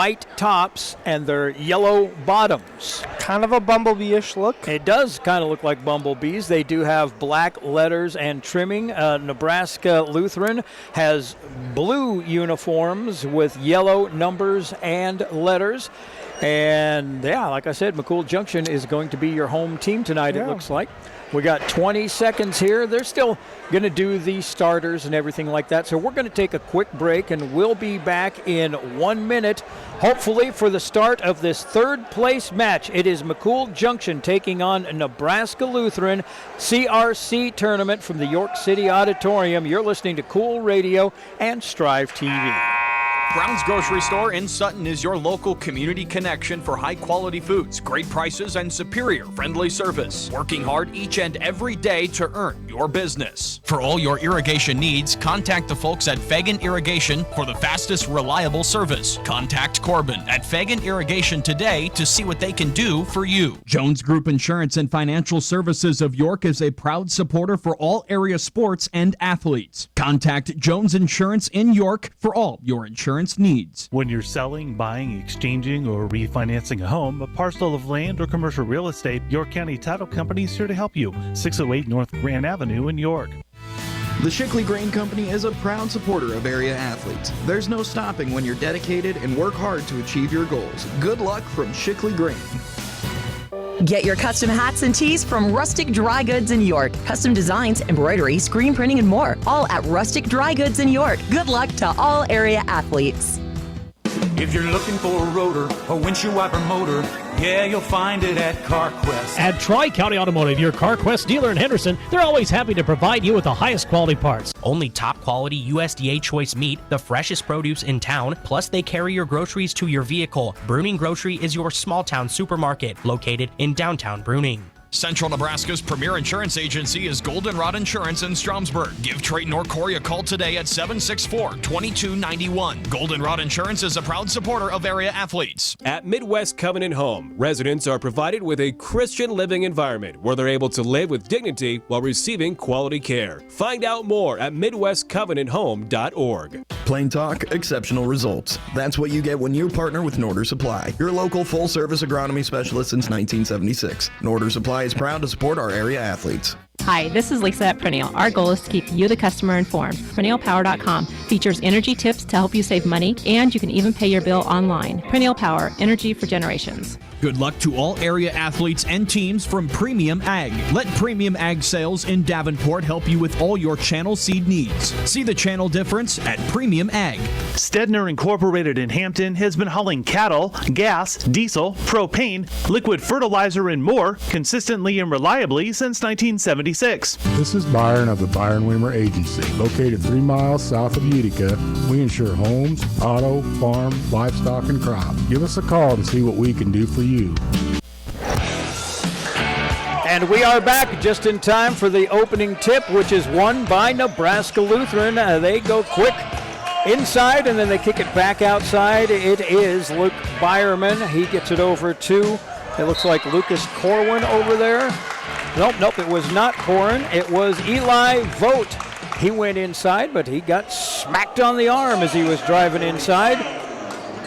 white tops and they're yellow bottoms. Kind of a bumblebee-ish look. It does kind of look like bumblebees. They do have black letters and trimming. Nebraska Lutheran has blue uniforms with yellow numbers and letters. And, yeah, like I said, McCool Junction is going to be your home team tonight, it looks like. We got 20 seconds here. They're still going to do the starters and everything like that. So we're going to take a quick break, and we'll be back in 1 minute, hopefully for the start of this third-place match. It is McCool Junction taking on Nebraska Lutheran CRC tournament from the York City Auditorium. You're listening to Cool Radio and Strive TV. Brown's Grocery Store in Sutton is your local community connection for high-quality foods, great prices, and superior friendly service. Working hard each and every day to earn your business. For all your irrigation needs, contact the folks at Fagan Irrigation for the fastest, reliable service. Contact Corbin at Fagan Irrigation today to see what they can do for you. Jones Group Insurance and Financial Services of York is a proud supporter for all area sports and athletes. Contact Jones Insurance in York for all your insurance needs. When you're selling, buying, exchanging, or refinancing a home, a parcel of land, or commercial real estate, York County Title Company is here to help you. 608 North Grand Avenue in York. The Shickley Grain Company is a proud supporter of area athletes. There's no stopping when you're dedicated and work hard to achieve your goals. Good luck from Shickley Grain. Get your custom hats and tees from Rustic Dry Goods in York. Custom designs, embroidery, screen printing, and more. All at Rustic Dry Goods in York. Good luck to all area athletes. If you're looking for a rotor, a windshield wiper motor, yeah, you'll find it at CarQuest. At Tri-County Automotive, your CarQuest dealer in Henderson, they're always happy to provide you with the highest quality parts. Only top quality USDA choice meat, the freshest produce in town, plus they carry your groceries to your vehicle. Bruning Grocery is your small town supermarket located in downtown Bruning. Central Nebraska's premier insurance agency is Goldenrod Insurance in Stromsburg. Give Trayton or Corey a call today at 764-2291. Goldenrod Insurance is a proud supporter of area athletes. At Midwest Covenant Home, residents are provided with a Christian living environment where they're able to live with dignity while receiving quality care. Find out more at MidwestCovenantHome.org. Plain talk, exceptional results. That's what you get when you partner with Norder Supply, your local full-service agronomy specialist since 1976. Norder Supply is proud to support our area athletes. Hi, this is Lisa at Perennial. Our goal is to keep you, the customer, informed. PerennialPower.com features energy tips to help you save money, and you can even pay your bill online. Perennial Power, energy for generations. Good luck to all area athletes and teams from Premium Ag. Let Premium Ag Sales in Davenport help you with all your channel seed needs. See the channel difference at Premium Ag. Stedner Incorporated in Hampton has been hauling cattle, gas, diesel, propane, liquid fertilizer, and more consistently and reliably since 1976. This is Byron of the Byron Weimer Agency, located 3 miles south of Utica. We insure homes, auto, farm, livestock, and crop. Give us a call to see what we can do for you. And we are back just in time for the opening tip, which is won by Nebraska Lutheran. They go quick inside, and then they kick it back outside. It is Luke Byerman. He gets it over to, it looks like Lucas Corwin over there. Nope, it was not Corwin. It was Eli Vogt. He went inside, but he got smacked on the arm as he was driving inside.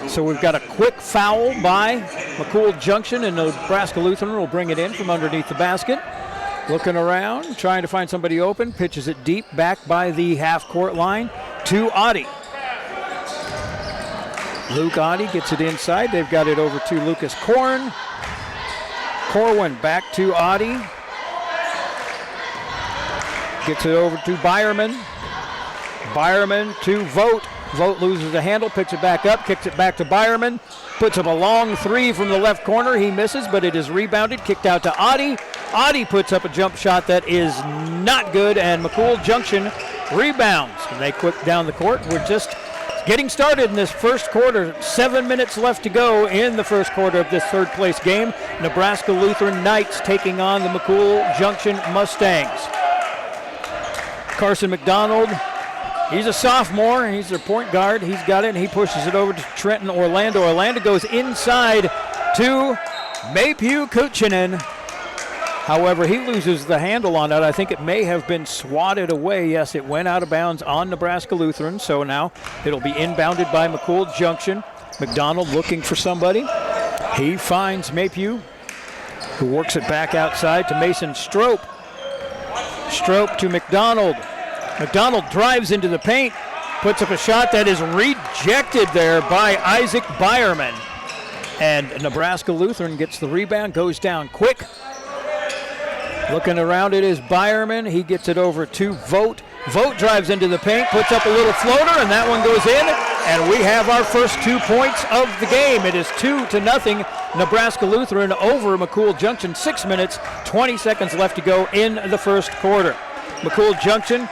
So we've got a quick foul by McCool Junction, and Nebraska Lutheran will bring it in from underneath the basket. Looking around, trying to find somebody open, pitches it deep back by the half-court line to Audi. Luke Audi gets it inside. They've got it over to Lucas Corwin. Corwin back to Audi. Gets it over to Byerman. Byerman to Vogt. Vogt loses the handle, picks it back up, kicks it back to Byerman. Puts up a long three from the left corner. He misses, but it is rebounded, kicked out to Audi. Audi puts up a jump shot that is not good, and McCool Junction rebounds. And they quick down the court. We're just getting started in this first quarter. 7 minutes left to go in the first quarter of this third-place game. Nebraska Lutheran Knights taking on the McCool Junction Mustangs. Carson McDonald, he's a sophomore. He's their point guard. He's got it, and he pushes it over to Trenton Orlando. Orlando goes inside to Maypew Kuchinen. However, he loses the handle on it. I think it may have been swatted away. Yes, it went out of bounds on Nebraska Lutheran, so now it'll be inbounded by McCool Junction. McDonald looking for somebody. He finds Maypew, who works it back outside to Mason Strope. Strope to McDonald. McDonald drives into the paint, puts up a shot that is rejected there by Isaac Byerman. And Nebraska Lutheran gets the rebound, goes down quick. Looking around it is Byerman. He gets it over to Vogt. Vogt drives into the paint, puts up a little floater, and that one goes in. And we have our first 2 points of the game. It is 2-0 Nebraska Lutheran over McCool Junction. 6 minutes, 20 seconds left to go in the first quarter. McCool Junction,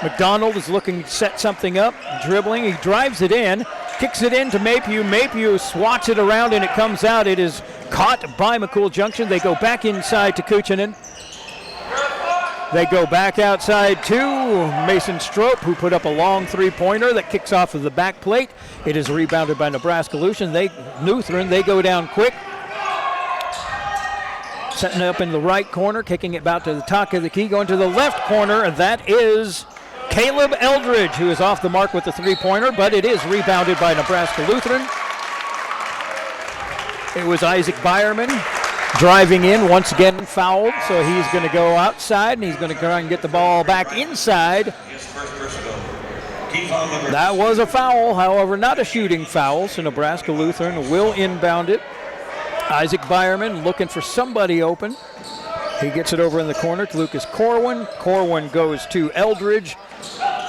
McDonald is looking to set something up, dribbling. He drives it in, kicks it into Maypew. Maypew swats it around and it comes out. It is caught by McCool Junction. They go back inside to Kuchinen. They go back outside to Mason Strope, who put up a long three-pointer that kicks off of the back plate. It is rebounded by Nebraska Lutheran. They go down quick. Setting it up in the right corner, kicking it about to the top of the key, going to the left corner, and that is Caleb Eldridge, who is off the mark with the three-pointer, but it is rebounded by Nebraska Lutheran. It was Isaac Byerman driving in, once again fouled, so he's going to go outside, and he's going to try and get the ball back inside. That was a foul, however, not a shooting foul, so Nebraska Lutheran will inbound it. Isaac Byerman looking for somebody open. He gets it over in the corner to Lucas Corwin. Corwin goes to Eldridge.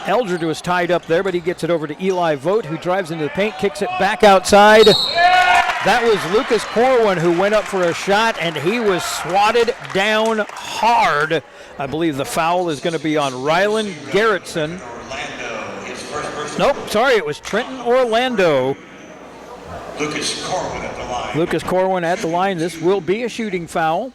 Eldridge was tied up there, but he gets it over to Eli Vogt, who drives into the paint, kicks it back outside. That was Lucas Corwin who went up for a shot, and he was swatted down hard. I believe the foul is going to be on Rylan Garrettson. Nope, sorry, it was Trenton Orlando. Lucas Corwin at the line. Lucas Corwin at the line. This will be a shooting foul.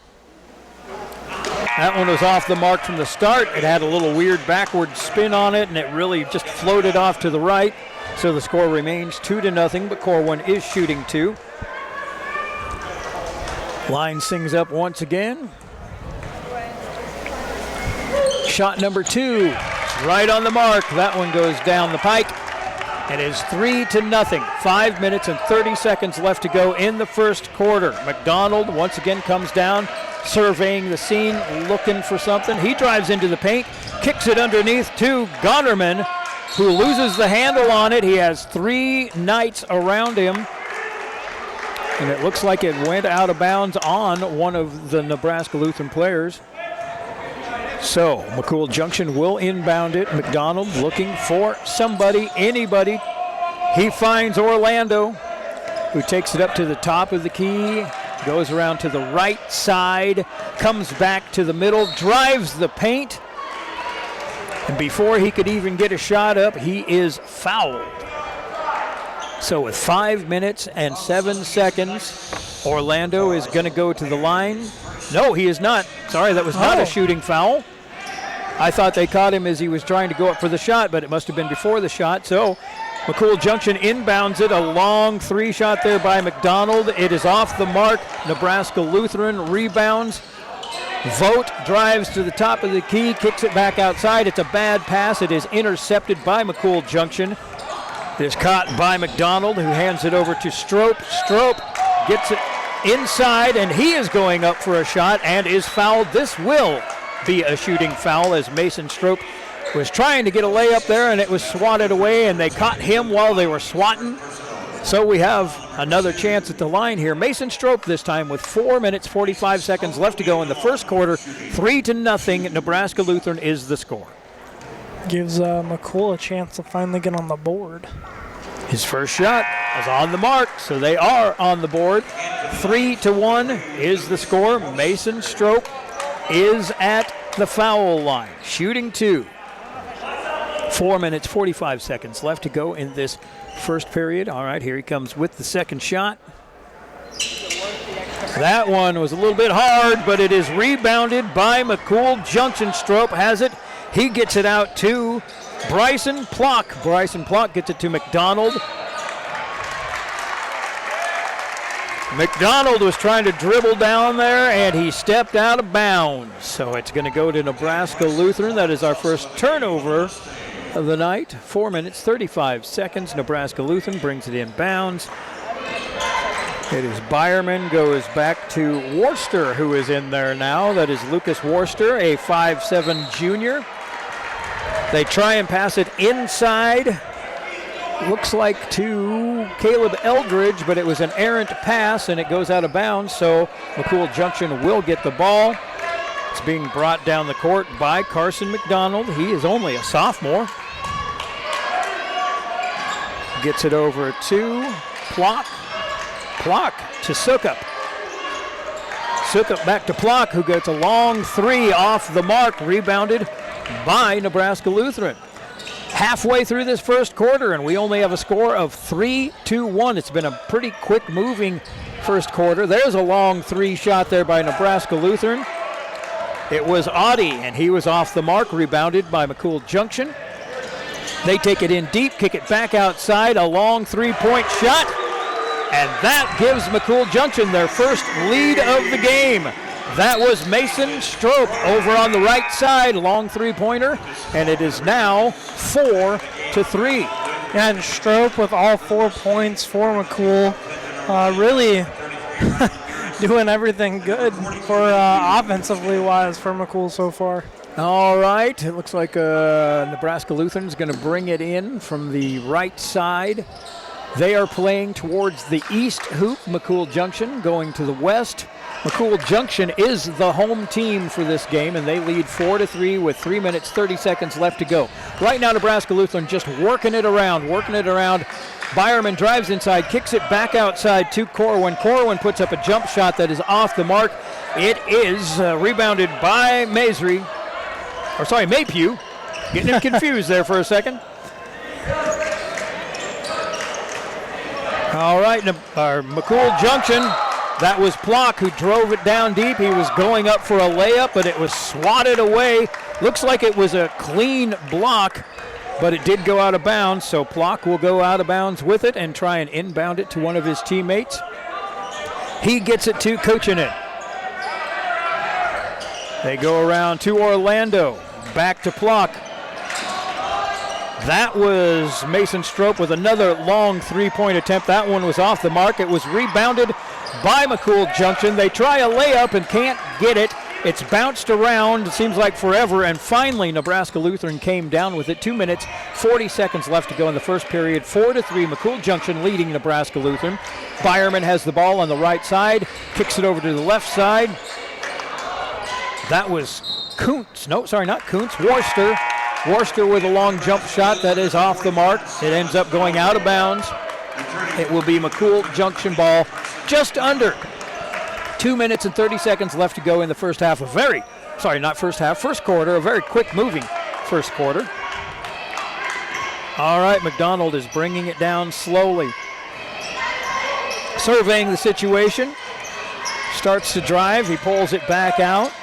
That one was off the mark from the start. It had a little weird backward spin on it, and it really just floated off to the right. So the score remains 2-0, but Corwin is shooting two. Line sings up once again. Shot number two, right on the mark. That one goes down the pike. It is 3-0. 5 minutes and 30 seconds left to go in the first quarter. McDonald once again comes down, surveying the scene, looking for something. He drives into the paint, kicks it underneath to Gonnerman, who loses the handle on it. He has three Knights around him, and it looks like it went out of bounds on one of the Nebraska Lutheran players. So McCool Junction will inbound it. McDonald looking for somebody, anybody. He finds Orlando, who takes it up to the top of the key, goes around to the right side, comes back to the middle, drives the paint, and before he could even get a shot up, he is fouled. So with 5 minutes and 7 seconds, Orlando is going to go to the line. No, he is not. Sorry, that was not a shooting foul. I thought they caught him as he was trying to go up for the shot, but it must have been before the shot. So McCool Junction inbounds it. A long three shot there by McDonald. It is off the mark. Nebraska Lutheran rebounds. Vogt drives to the top of the key, kicks it back outside. It's a bad pass. It is intercepted by McCool Junction. It is caught by McDonald, who hands it over to Strope. Strope gets it inside, and he is going up for a shot and is fouled. This will be a shooting foul, as Mason Strope was trying to get a layup there, and it was swatted away, and they caught him while they were swatting. So we have another chance at the line here. Mason Strope this time with 4 minutes, 45 seconds left to go in the first quarter. 3-0, Nebraska Lutheran is the score. Gives McCool a chance to finally get on the board. His first shot was on the mark, so they are on the board. 3-1 is the score. Mason Strope is at the foul line, shooting two. 4 minutes, 45 seconds left to go in this first period. All right, here he comes with the second shot. That one was a little bit hard, but it is rebounded by McCool Junction. Strope has it. He gets it out to Bryson Plock. Bryson Plock gets it to McDonald. McDonald was trying to dribble down there, and he stepped out of bounds. So it's going to go to Nebraska Lutheran. That is our first turnover of the night. 4 minutes, 35 seconds. Nebraska Lutheran brings it in bounds. It is Byerman goes back to Worcester, who is in there now. That is Lucas Worcester, a 5'7" junior. They try and pass it inside. Looks like to Caleb Eldridge, but it was an errant pass, and it goes out of bounds, so McCool Junction will get the ball. It's being brought down the court by Carson McDonald. He is only a sophomore. Gets it over to Plock. Plock to Sukup. Sukup back to Plock, who gets a long three off the mark, rebounded by Nebraska Lutheran. Halfway through this first quarter, and we only have a score of 3-1. It's been a pretty quick moving first quarter. There's a long three shot there by Nebraska Lutheran. It was Audie, and he was off the mark, rebounded by McCool Junction. They take it in deep, kick it back outside, a long three-point shot, and that gives McCool Junction their first lead of the game. That was Mason Strope over on the right side, long three-pointer, and it is now 4-3. And Strope with all 4 points for McCool, really doing everything good for offensively wise for McCool so far. All right, it looks like Nebraska Lutheran is going to bring it in from the right side. They are playing towards the east hoop, McCool Junction going to the west. McCool Junction is the home team for this game, and they lead 4-3 with 3 minutes, 30 seconds left to go. Right now, Nebraska Lutheran just working it around. Byerman drives inside, kicks it back outside to Corwin. Corwin puts up a jump shot that is off the mark. It is rebounded by Maypew. Getting him confused there for a second. All right, McCool Junction. That was Plock who drove it down deep. He was going up for a layup, but it was swatted away. Looks like it was a clean block, but it did go out of bounds, so Plock will go out of bounds with it and try and inbound it to one of his teammates. He gets it to Kochinen. They go around to Orlando. Back to Plock. That was Mason Strope with another long three-point attempt. That one was off the mark. It was rebounded by McCool Junction. They try a layup and can't get it. It's bounced around, it seems like forever, and finally Nebraska Lutheran came down with it. 2 minutes, 40 seconds left to go in the first period. 4-3, McCool Junction leading Nebraska Lutheran. Byerman has the ball on the right side, kicks it over to the left side. That was Kuntz. No, sorry, not Kuntz. Worcester. Worcester with a long jump shot that is off the mark. It ends up going out of bounds. It will be McCool Junction ball just under 2 minutes and 30 seconds left to go in the first half. First quarter, a very quick moving first quarter. All right, McDonald is bringing it down slowly. Surveying the situation. Starts to drive, he pulls it back out.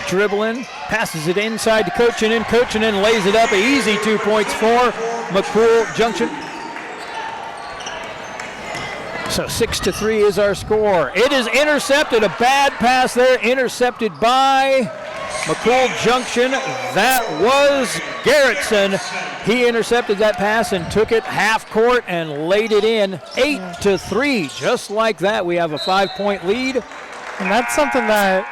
Dribbling, passes it inside to Kochinen. Kochinen lays it up, an easy 2 points for McCool Junction. So 6-3 is our score. It is intercepted, a bad pass there, intercepted by McCool Junction. That was Garrettson. He intercepted that pass and took it half court and laid it in. 8-3, just like that. We have a 5-point lead. And that's something that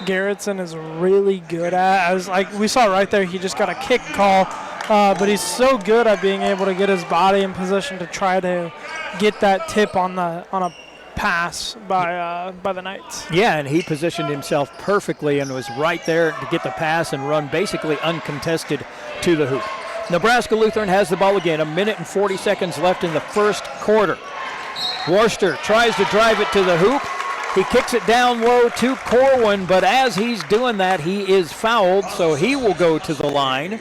Garrettson is really good at. We saw right there, he just got a kick call, but he's so good at being able to get his body in position to try to get that tip on a pass by the Knights. Yeah, and he positioned himself perfectly and was right there to get the pass and run basically uncontested to the hoop. Nebraska Lutheran has the ball again. 1 minute and 40 seconds left in the first quarter. Worcester tries to drive it to the hoop. He kicks it down low to Corwin, but as he's doing that, he is fouled, so he will go to the line.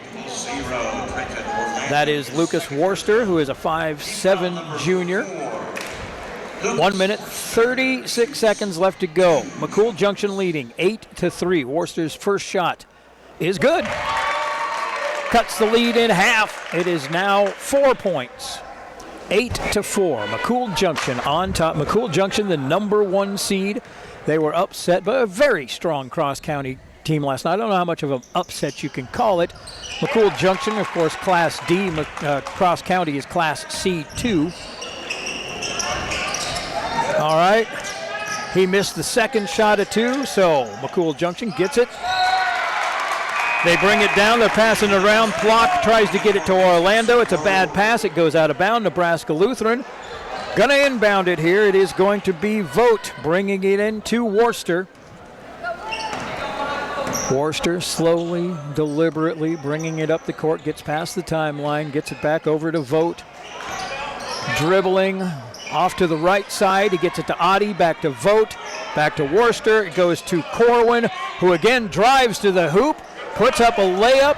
That is Lucas Worcester, who is a 5'7" junior. 1 minute, 36 seconds left to go. McCool Junction leading 8-3. Worcester's first shot is good. Cuts the lead in half. It is now 4 points. 8-4. McCool Junction on top. McCool Junction, the number 1 seed. They were upset by a very strong cross-county team last night. I don't know how much of an upset you can call it. McCool Junction, of course, Class D. Cross-county is Class C2. All right. He missed the second shot of 2, so McCool Junction gets it. They bring it down. They're passing it around. Plock tries to get it to Orlando. It's a bad pass. It goes out of bounds. Nebraska Lutheran going to inbound it here. It is going to be Vogt bringing it into Worcester. Worcester slowly, deliberately bringing it up the court, gets past the timeline, gets it back over to Vogt. Dribbling off to the right side. He gets it to Audi, back to Vogt, back to Worcester. It goes to Corwin, who again drives to the hoop, puts up a layup,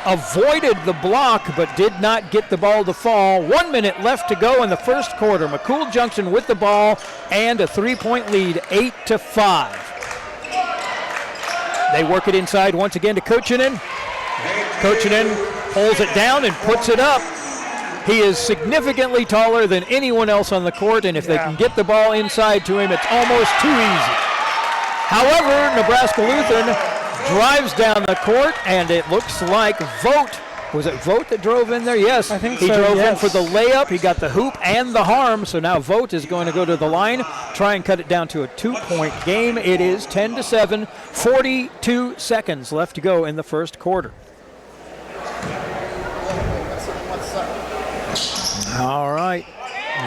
avoided the block, but did not get the ball to fall. 1 minute left to go in the first quarter. McCool Junction with the ball and a 3-point lead, 8-5. They work it inside once again to Kochinen. Kochinen pulls it down and puts it up. He is significantly taller than anyone else on the court, and if they can get the ball inside to him, it's almost too easy. However, Nebraska Lutheran drives down the court, and it looks like Vogt. Was it Vogt that drove in there? Yes. I think he so, drove yes. in for the layup. He got the hoop and the harm, so now Vogt is going to go to the line, try and cut it down to a 2-point game. It is 10-7, 42 seconds left to go in the first quarter. All right.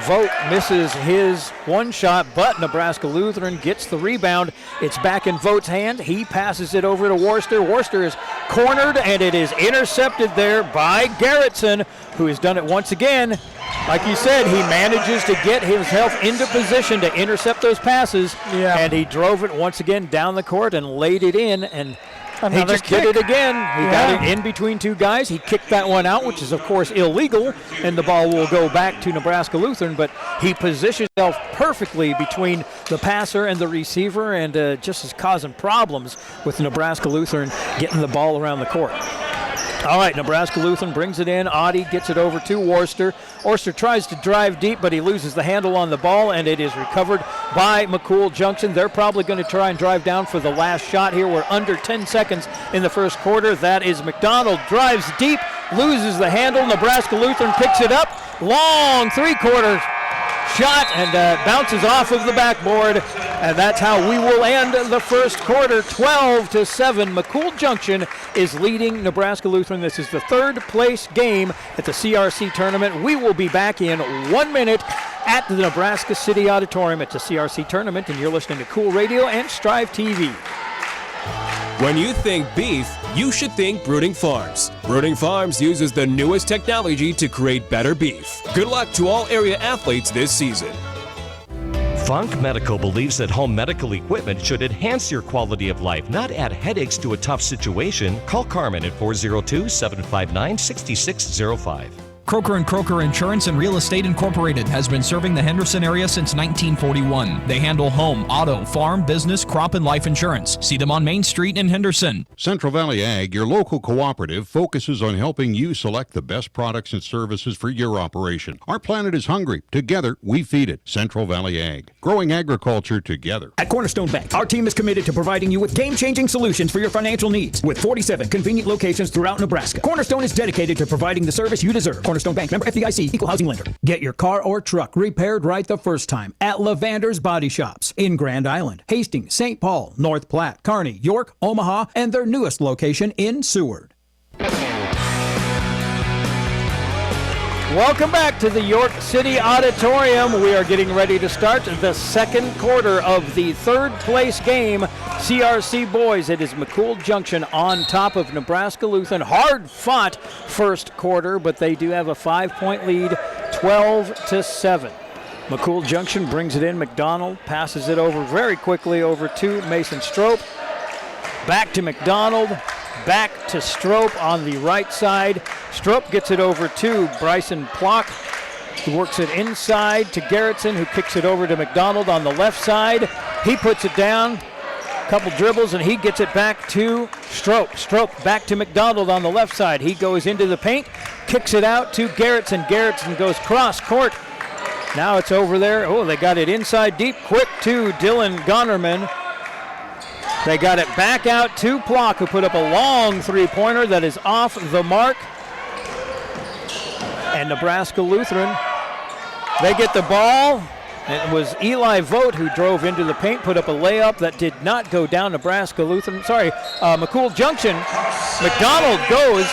Vogt misses his one shot, but Nebraska Lutheran gets the rebound. It's back in Vogt's hand. He passes it over to Worcester. Worcester is cornered, and it is intercepted there by Garrettson, who has done it once again. Like you said, he manages to get himself into position to intercept those passes, and he drove it once again down the court and laid it in, and he just did it again. He got it in between two guys. He kicked that one out, which is, of course, illegal, and the ball will go back to Nebraska Lutheran, but he positioned himself perfectly between the passer and the receiver, and just is causing problems with Nebraska Lutheran getting the ball around the court. All right, Nebraska Lutheran brings it in. Audi gets it over to Worcester. Worcester tries to drive deep, but he loses the handle on the ball, and it is recovered by McCool Junction. They're probably going to try and drive down for the last shot here. We're under 10 seconds in the first quarter. That is McDonald. Drives deep, loses the handle. Nebraska Lutheran picks it up. Long three-quarter shot, and bounces off of the backboard. And that's how we will end the first quarter, 12-7. McCool Junction is leading Nebraska Lutheran. This is the third place game at the CRC tournament. We will be back in 1 minute at the Nebraska City Auditorium. It's a CRC tournament, and you're listening to Cool Radio and Strive TV. When you think beef, you should think Brooding Farms. Brooding Farms uses the newest technology to create better beef. Good luck to all area athletes this season. Funk Medical believes that home medical equipment should enhance your quality of life, not add headaches to a tough situation. Call Carmen at 402-759-6605. Croker & Croker Insurance and Real Estate Incorporated has been serving the Henderson area since 1941. They handle home, auto, farm, business, crop, and life insurance. See them on Main Street in Henderson. Central Valley Ag, your local cooperative, focuses on helping you select the best products and services for your operation. Our planet is hungry. Together, we feed it. Central Valley Ag, growing agriculture together. At Cornerstone Bank, our team is committed to providing you with game-changing solutions for your financial needs. With 47 convenient locations throughout Nebraska, Cornerstone is dedicated to providing the service you deserve. Cornerstone Bank, member FDIC, equal housing lender. Get your car or truck repaired right the first time at Lavander's Body Shops in Grand Island, Hastings, St. Paul, North Platte, Kearney, York, Omaha, and their newest location in Seward. Welcome back to the York City Auditorium. We are getting ready to start the second quarter of the third place game. CRC boys, it is McCool Junction on top of Nebraska Lutheran. Hard fought first quarter, but they do have a 5-point lead, 12-7. McCool Junction brings it in. McDonald passes it over very quickly over to Mason Strope. Back to McDonald. Back to Strope on the right side. Strope gets it over to Bryson Plock, who works it inside to Garrettson, who kicks it over to McDonald on the left side. He puts it down, couple dribbles, and he gets it back to Strope. Strope back to McDonald on the left side. He goes into the paint, kicks it out to Garrettson. Garrettson goes cross court. Now it's over there. Oh, they got it inside deep, quick to Dylan Gonnerman. They got it back out to Plock, who put up a long three-pointer that is off the mark. And Nebraska Lutheran, they get the ball. It was Eli Vogt who drove into the paint, put up a layup that did not go down. Nebraska Lutheran, McCool Junction. McDonald goes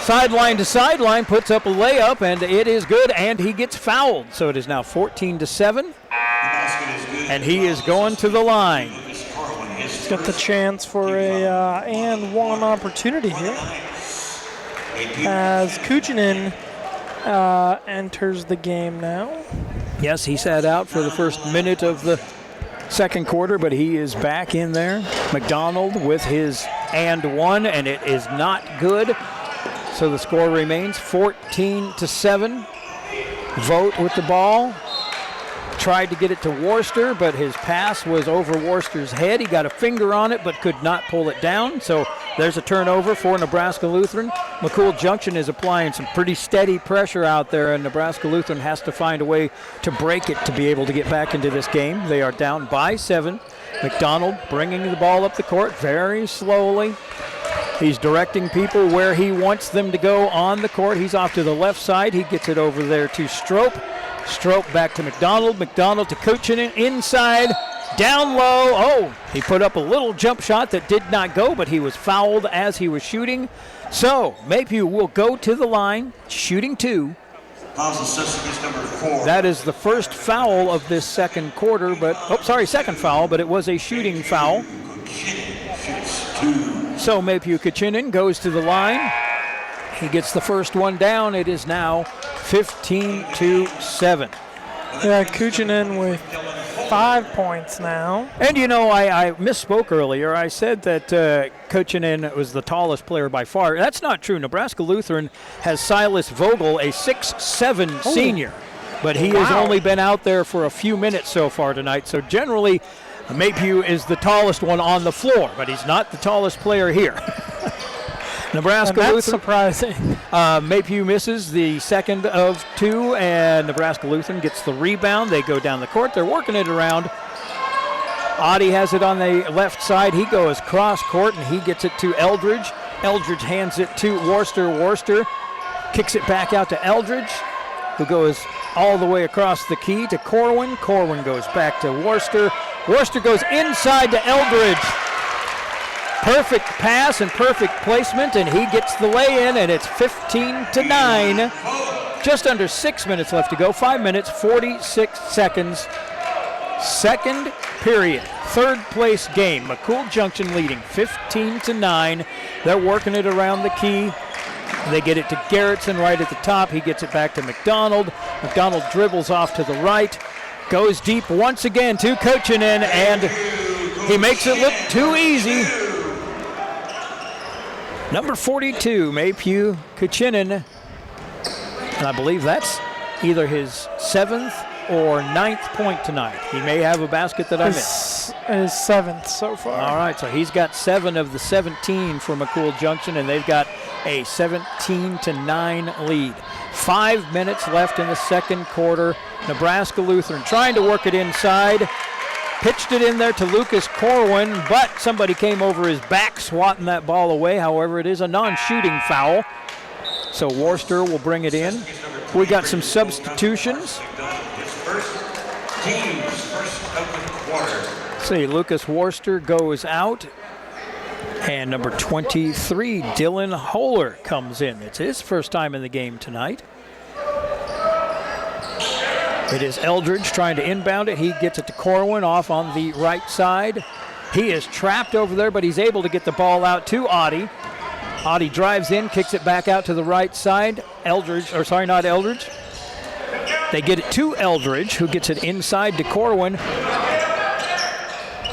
sideline to sideline, puts up a layup, and it is good, and he gets fouled. So it is now 14-7, and he is going to the line. He's got the chance for a and one opportunity here as Kuchinen enters the game now. Yes, he sat out for the first minute of the second quarter, but he is back in there. McDonald with his and one, and it is not good. So the score remains 14-7. Vogt with the ball. Tried to get it to Worcester, but his pass was over Worcester's head. He got a finger on it, but could not pull it down. So there's a turnover for Nebraska Lutheran. McCool Junction is applying some pretty steady pressure out there, and Nebraska Lutheran has to find a way to break it to be able to get back into this game. They are down by 7. McDonald bringing the ball up the court very slowly. He's directing people where he wants them to go on the court. He's off to the left side. He gets it over there to Strope. Strope back to McDonald. McDonald to Kuchinen inside. Down low. Oh, he put up a little jump shot that did not go, but he was fouled as he was shooting. So Maypew will go to the line, shooting 2. That is the first foul of this second quarter, second foul, but it was a shooting foul. So Maypew Kuchinen goes to the line. He gets the first one down. It is now 15-7. Yeah, Kuchinen with 5 points now. And I misspoke earlier. I said that Kuchinen was the tallest player by far. That's not true. Nebraska Lutheran has Silas Vogel, a 6'7" senior, but he has only been out there for a few minutes so far tonight. So generally, Maypew is the tallest one on the floor, but he's not the tallest player here. Nebraska Lutheran. Lutheran. Surprising. Maypew misses the second of 2, and Nebraska Lutheran gets the rebound. They go down the court. They're working it around. Audi has it on the left side. He goes cross court, and he gets it to Eldridge. Eldridge hands it to Worcester. Worcester kicks it back out to Eldridge, who goes all the way across the key to Corwin. Corwin goes back to Worcester. Worcester goes inside to Eldridge. Perfect pass and perfect placement, and he gets the lay-in, and it's 15-9. Just under 6 minutes left to go. 5 minutes, 46 seconds. Second period. Third place game. McCool Junction leading 15-9. They're working it around the key. They get it to Garrettson right at the top. He gets it back to McDonald. McDonald dribbles off to the right. Goes deep once again to Kuchinen, and he makes it look too easy. Number 42, Maypew Kuchinen. And I believe that's either his 7th or 9th point tonight. He may have a basket that I missed. His 7th so far. All right, so he's got 7 of the 17 for McCool Junction, and they've got a 17-9 lead. 5 minutes left in the second quarter. Nebraska Lutheran trying to work it inside. Pitched it in there to Lucas Corwin, but somebody came over his back swatting that ball away. However, it is a non-shooting foul. So Worcester will bring it in. We got some substitutions. See, Lucas Worcester goes out. And number 23, Dylan Holler, comes in. It's his first time in the game tonight. It is Eldridge trying to inbound it. He gets it to Corwin off on the right side. He is trapped over there, but he's able to get the ball out to Audi. Audi drives in, kicks it back out to the right side. Not Eldridge. They get it to Eldridge, who gets it inside to Corwin.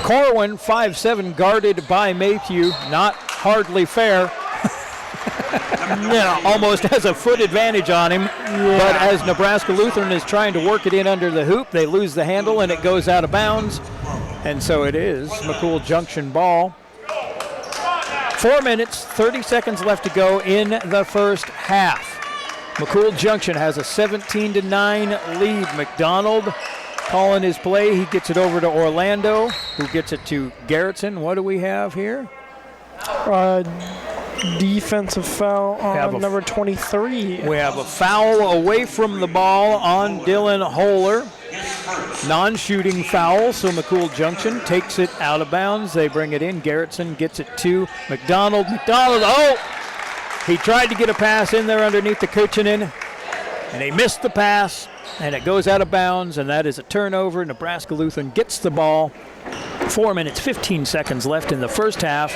Corwin, 5'7", guarded by Maypew. Not hardly fair. Almost has a foot advantage on him. Yeah. But as Nebraska Lutheran is trying to work it in under the hoop, they lose the handle and it goes out of bounds. And so it is McCool Junction ball. 4 minutes, 30 seconds left to go in the first half. McCool Junction has a 17-9 lead. McDonald calling his play. He gets it over to Orlando, who gets it to Garrettson. What do we have here? Defensive foul on number 23. We have a foul away from the ball on Dylan Holler. Non-shooting foul, so McCool Junction takes it out of bounds. They bring it in. Garrettson gets it to McDonald. He tried to get a pass in there underneath the Kuchinen, and he missed the pass, and it goes out of bounds, and that is a turnover. Nebraska Lutheran gets the ball. 4 minutes, 15 seconds left in the first half.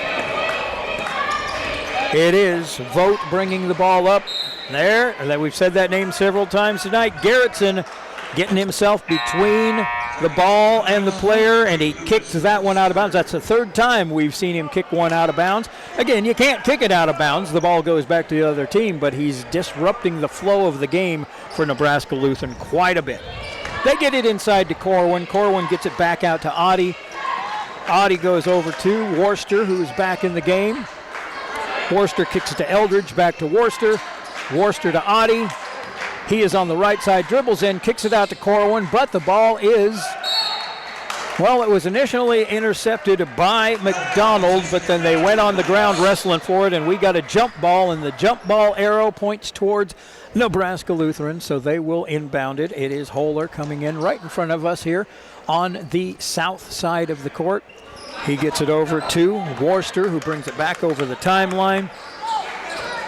It is Vogt bringing the ball up there. We've said that name several times tonight. Garrettson getting himself between the ball and the player, and he kicked that one out of bounds. That's the third time we've seen him kick one out of bounds. Again, you can't kick it out of bounds. The ball goes back to the other team, but he's disrupting the flow of the game for Nebraska Lutheran quite a bit. They get it inside to Corwin. Corwin gets it back out to Audi. Audi goes over to Worcester, who is back in the game. Worcester kicks it to Eldridge, back to Worcester. Worcester to Audi. He is on the right side, dribbles in, kicks it out to Corwin, but the ball is, well, it was initially intercepted by McDonald, but then they went on the ground wrestling for it, and we got a jump ball, and the jump ball arrow points towards Nebraska Lutheran, so they will inbound it. It is Holler coming in right in front of us here on the south side of the court. He gets it over to Worcester, who brings it back over the timeline.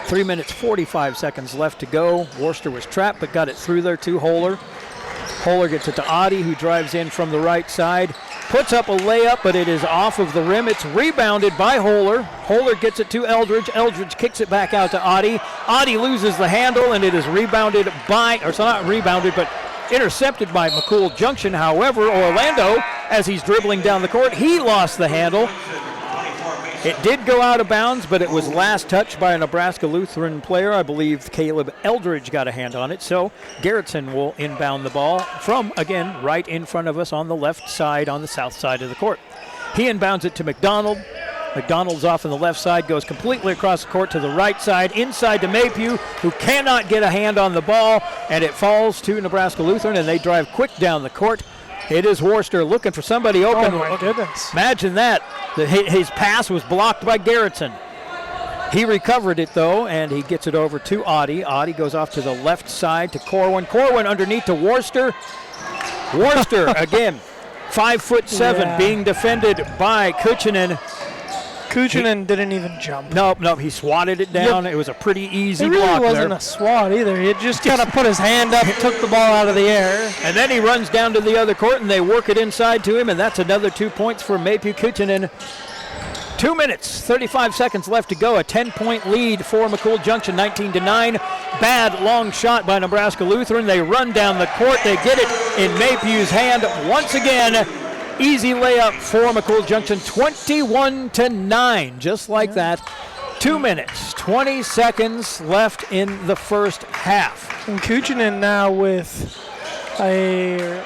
3 minutes, 45 seconds left to go. Worcester was trapped, but got it through there to Holler. Holler gets it to Audi, who drives in from the right side. Puts up a layup, but it is off of the rim. It's rebounded by Holler. Holler gets it to Eldridge. Eldridge kicks it back out to Audi. Audi loses the handle, and it is rebounded by, or so not rebounded, but intercepted by McCool Junction. However, Orlando, as he's dribbling down the court, he lost the handle. It did go out of bounds, but it was last touched by a Nebraska Lutheran player. I believe Caleb Eldridge got a hand on it. So Garrettson will inbound the ball from, again, right in front of us on the left side, on the south side of the court. He inbounds it to McDonald. McDonald's off on the left side, goes completely across the court to the right side, inside to Maypew, who cannot get a hand on the ball, and it falls to Nebraska Lutheran, and they drive quick down the court. It is Worcester looking for somebody open. Oh, my goodness. Imagine that. His pass was blocked by Garrettson. He recovered it, though, and he gets it over to Audi. Audi goes off to the left side to Corwin. Corwin underneath to Worcester. Worcester, again, 5'7", being defended by Kuchinen. Kuchinen didn't even jump. Nope, he swatted it down. Yep. It was a pretty easy block there. It really wasn't a swat either. He just kind of put his hand up and took the ball out of the air. And then he runs down to the other court, and they work it inside to him, and that's another 2 points for Maypew Kuchinen. 2 minutes, 35 seconds left to go. A 10-point lead for McCool Junction, 19-9. Bad long shot by Nebraska Lutheran. They run down the court. They get it in Maypew's hand once again. Easy layup for McCool Junction, 21-9, just like that. 2 minutes, 20 seconds left in the first half. And Kuchinen now with a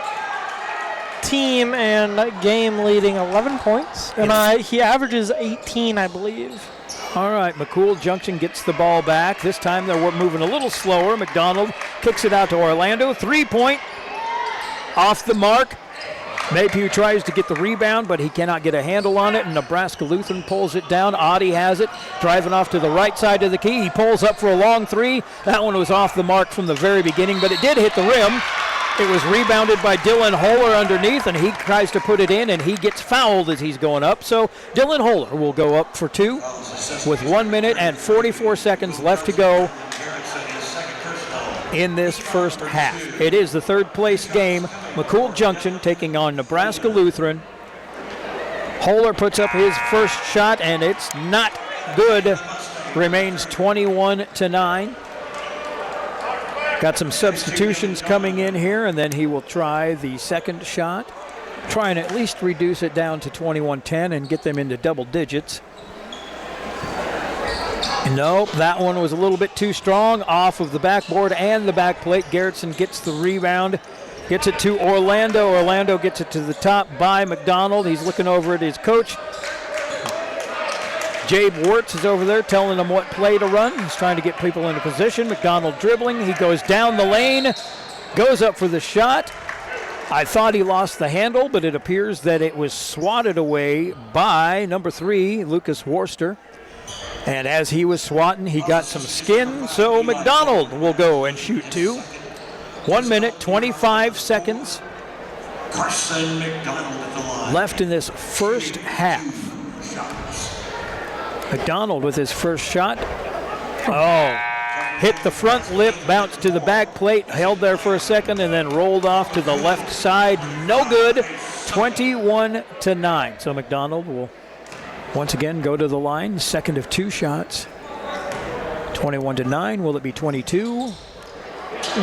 team and game leading 11 points. And he averages 18, I believe. All right, McCool Junction gets the ball back. This time they're moving a little slower. McDonald kicks it out to Orlando. 3-point off the mark. Maypew tries to get the rebound, but he cannot get a handle on it, and Nebraska Lutheran pulls it down. Audi has it, driving off to the right side of the key. He pulls up for a long three. That one was off the mark from the very beginning, but it did hit the rim. It was rebounded by Dylan Holler underneath, and he tries to put it in, and he gets fouled as he's going up. So Dylan Holler will go up for two with 1 minute and 44 seconds left to go in this first half. It is the third place game. McCool Junction taking on Nebraska Lutheran. Holler puts up his first shot, and it's not good. Remains 21-9. Got some substitutions coming in here, and then he will try the second shot. Try and at least reduce it down to 21-10 and get them into double digits. Nope, that one was a little bit too strong, off of the backboard and the back plate. Garrettson gets the rebound, gets it to Orlando. Orlando gets it to the top by McDonald. He's looking over at his coach. Jabe Wirtz is over there telling him what play to run. He's trying to get people into position. McDonald dribbling. He goes down the lane, goes up for the shot. I thought he lost the handle, but it appears that it was swatted away by number 3, Lucas Worcester. And as he was swatting, he got some skin, so McDonald will go and shoot two. 1 minute, 25 seconds Carson McDonald at the line. left in this first half. McDonald with his first shot. Oh, hit the front lip, bounced to the back plate, held there for a second, and then rolled off to the left side. No good. 21-9. So McDonald will once again go to the line. Second of 2 shots. 21-9. Will it be 22?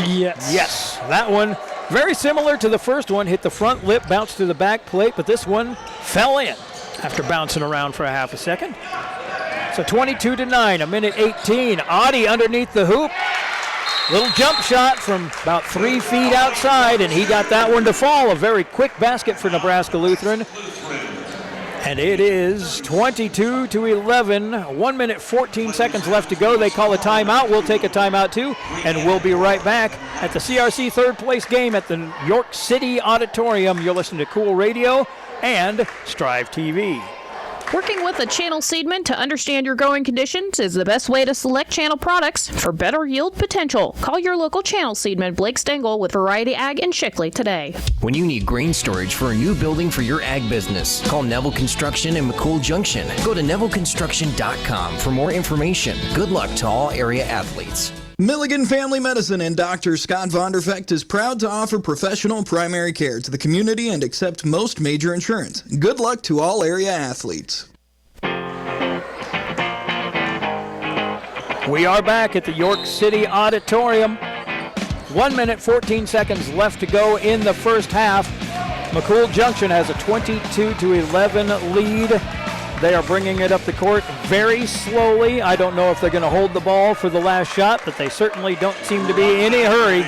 Yes. Yes. That one very similar to the first one. Hit the front lip, bounced to the back plate, but this one fell in after bouncing around for a half a second. So 22-9, a minute 18. Audi underneath the hoop. Little jump shot from about 3 feet outside, and he got that one to fall. A very quick basket for Nebraska Lutheran. And it is 22-11. 1 minute, 14 seconds left to go. They call a timeout. We'll take a timeout too, and we'll be right back at the CRC third place game at the York City Auditorium. You're listening to Cool Radio and Strive TV. Working with a channel seedman to understand your growing conditions is the best way to select channel products for better yield potential. Call your local channel seedman, Blake Stengel, with Variety Ag in Shickley today. When you need grain storage for a new building for your ag business, call Neville Construction in McCool Junction. Go to NevilleConstruction.com for more information. Good luck to all area athletes. Milligan Family Medicine and Dr. Scott Vondervecht is proud to offer professional primary care to the community and accept most major insurance. Good luck to all area athletes. We are back at the York City Auditorium. 1 minute, 14 seconds left to go in the first half. McCool Junction has a 22-11 lead. They are bringing it up the court very slowly. I don't know if they're going to hold the ball for the last shot, but they certainly don't seem to be in any hurry.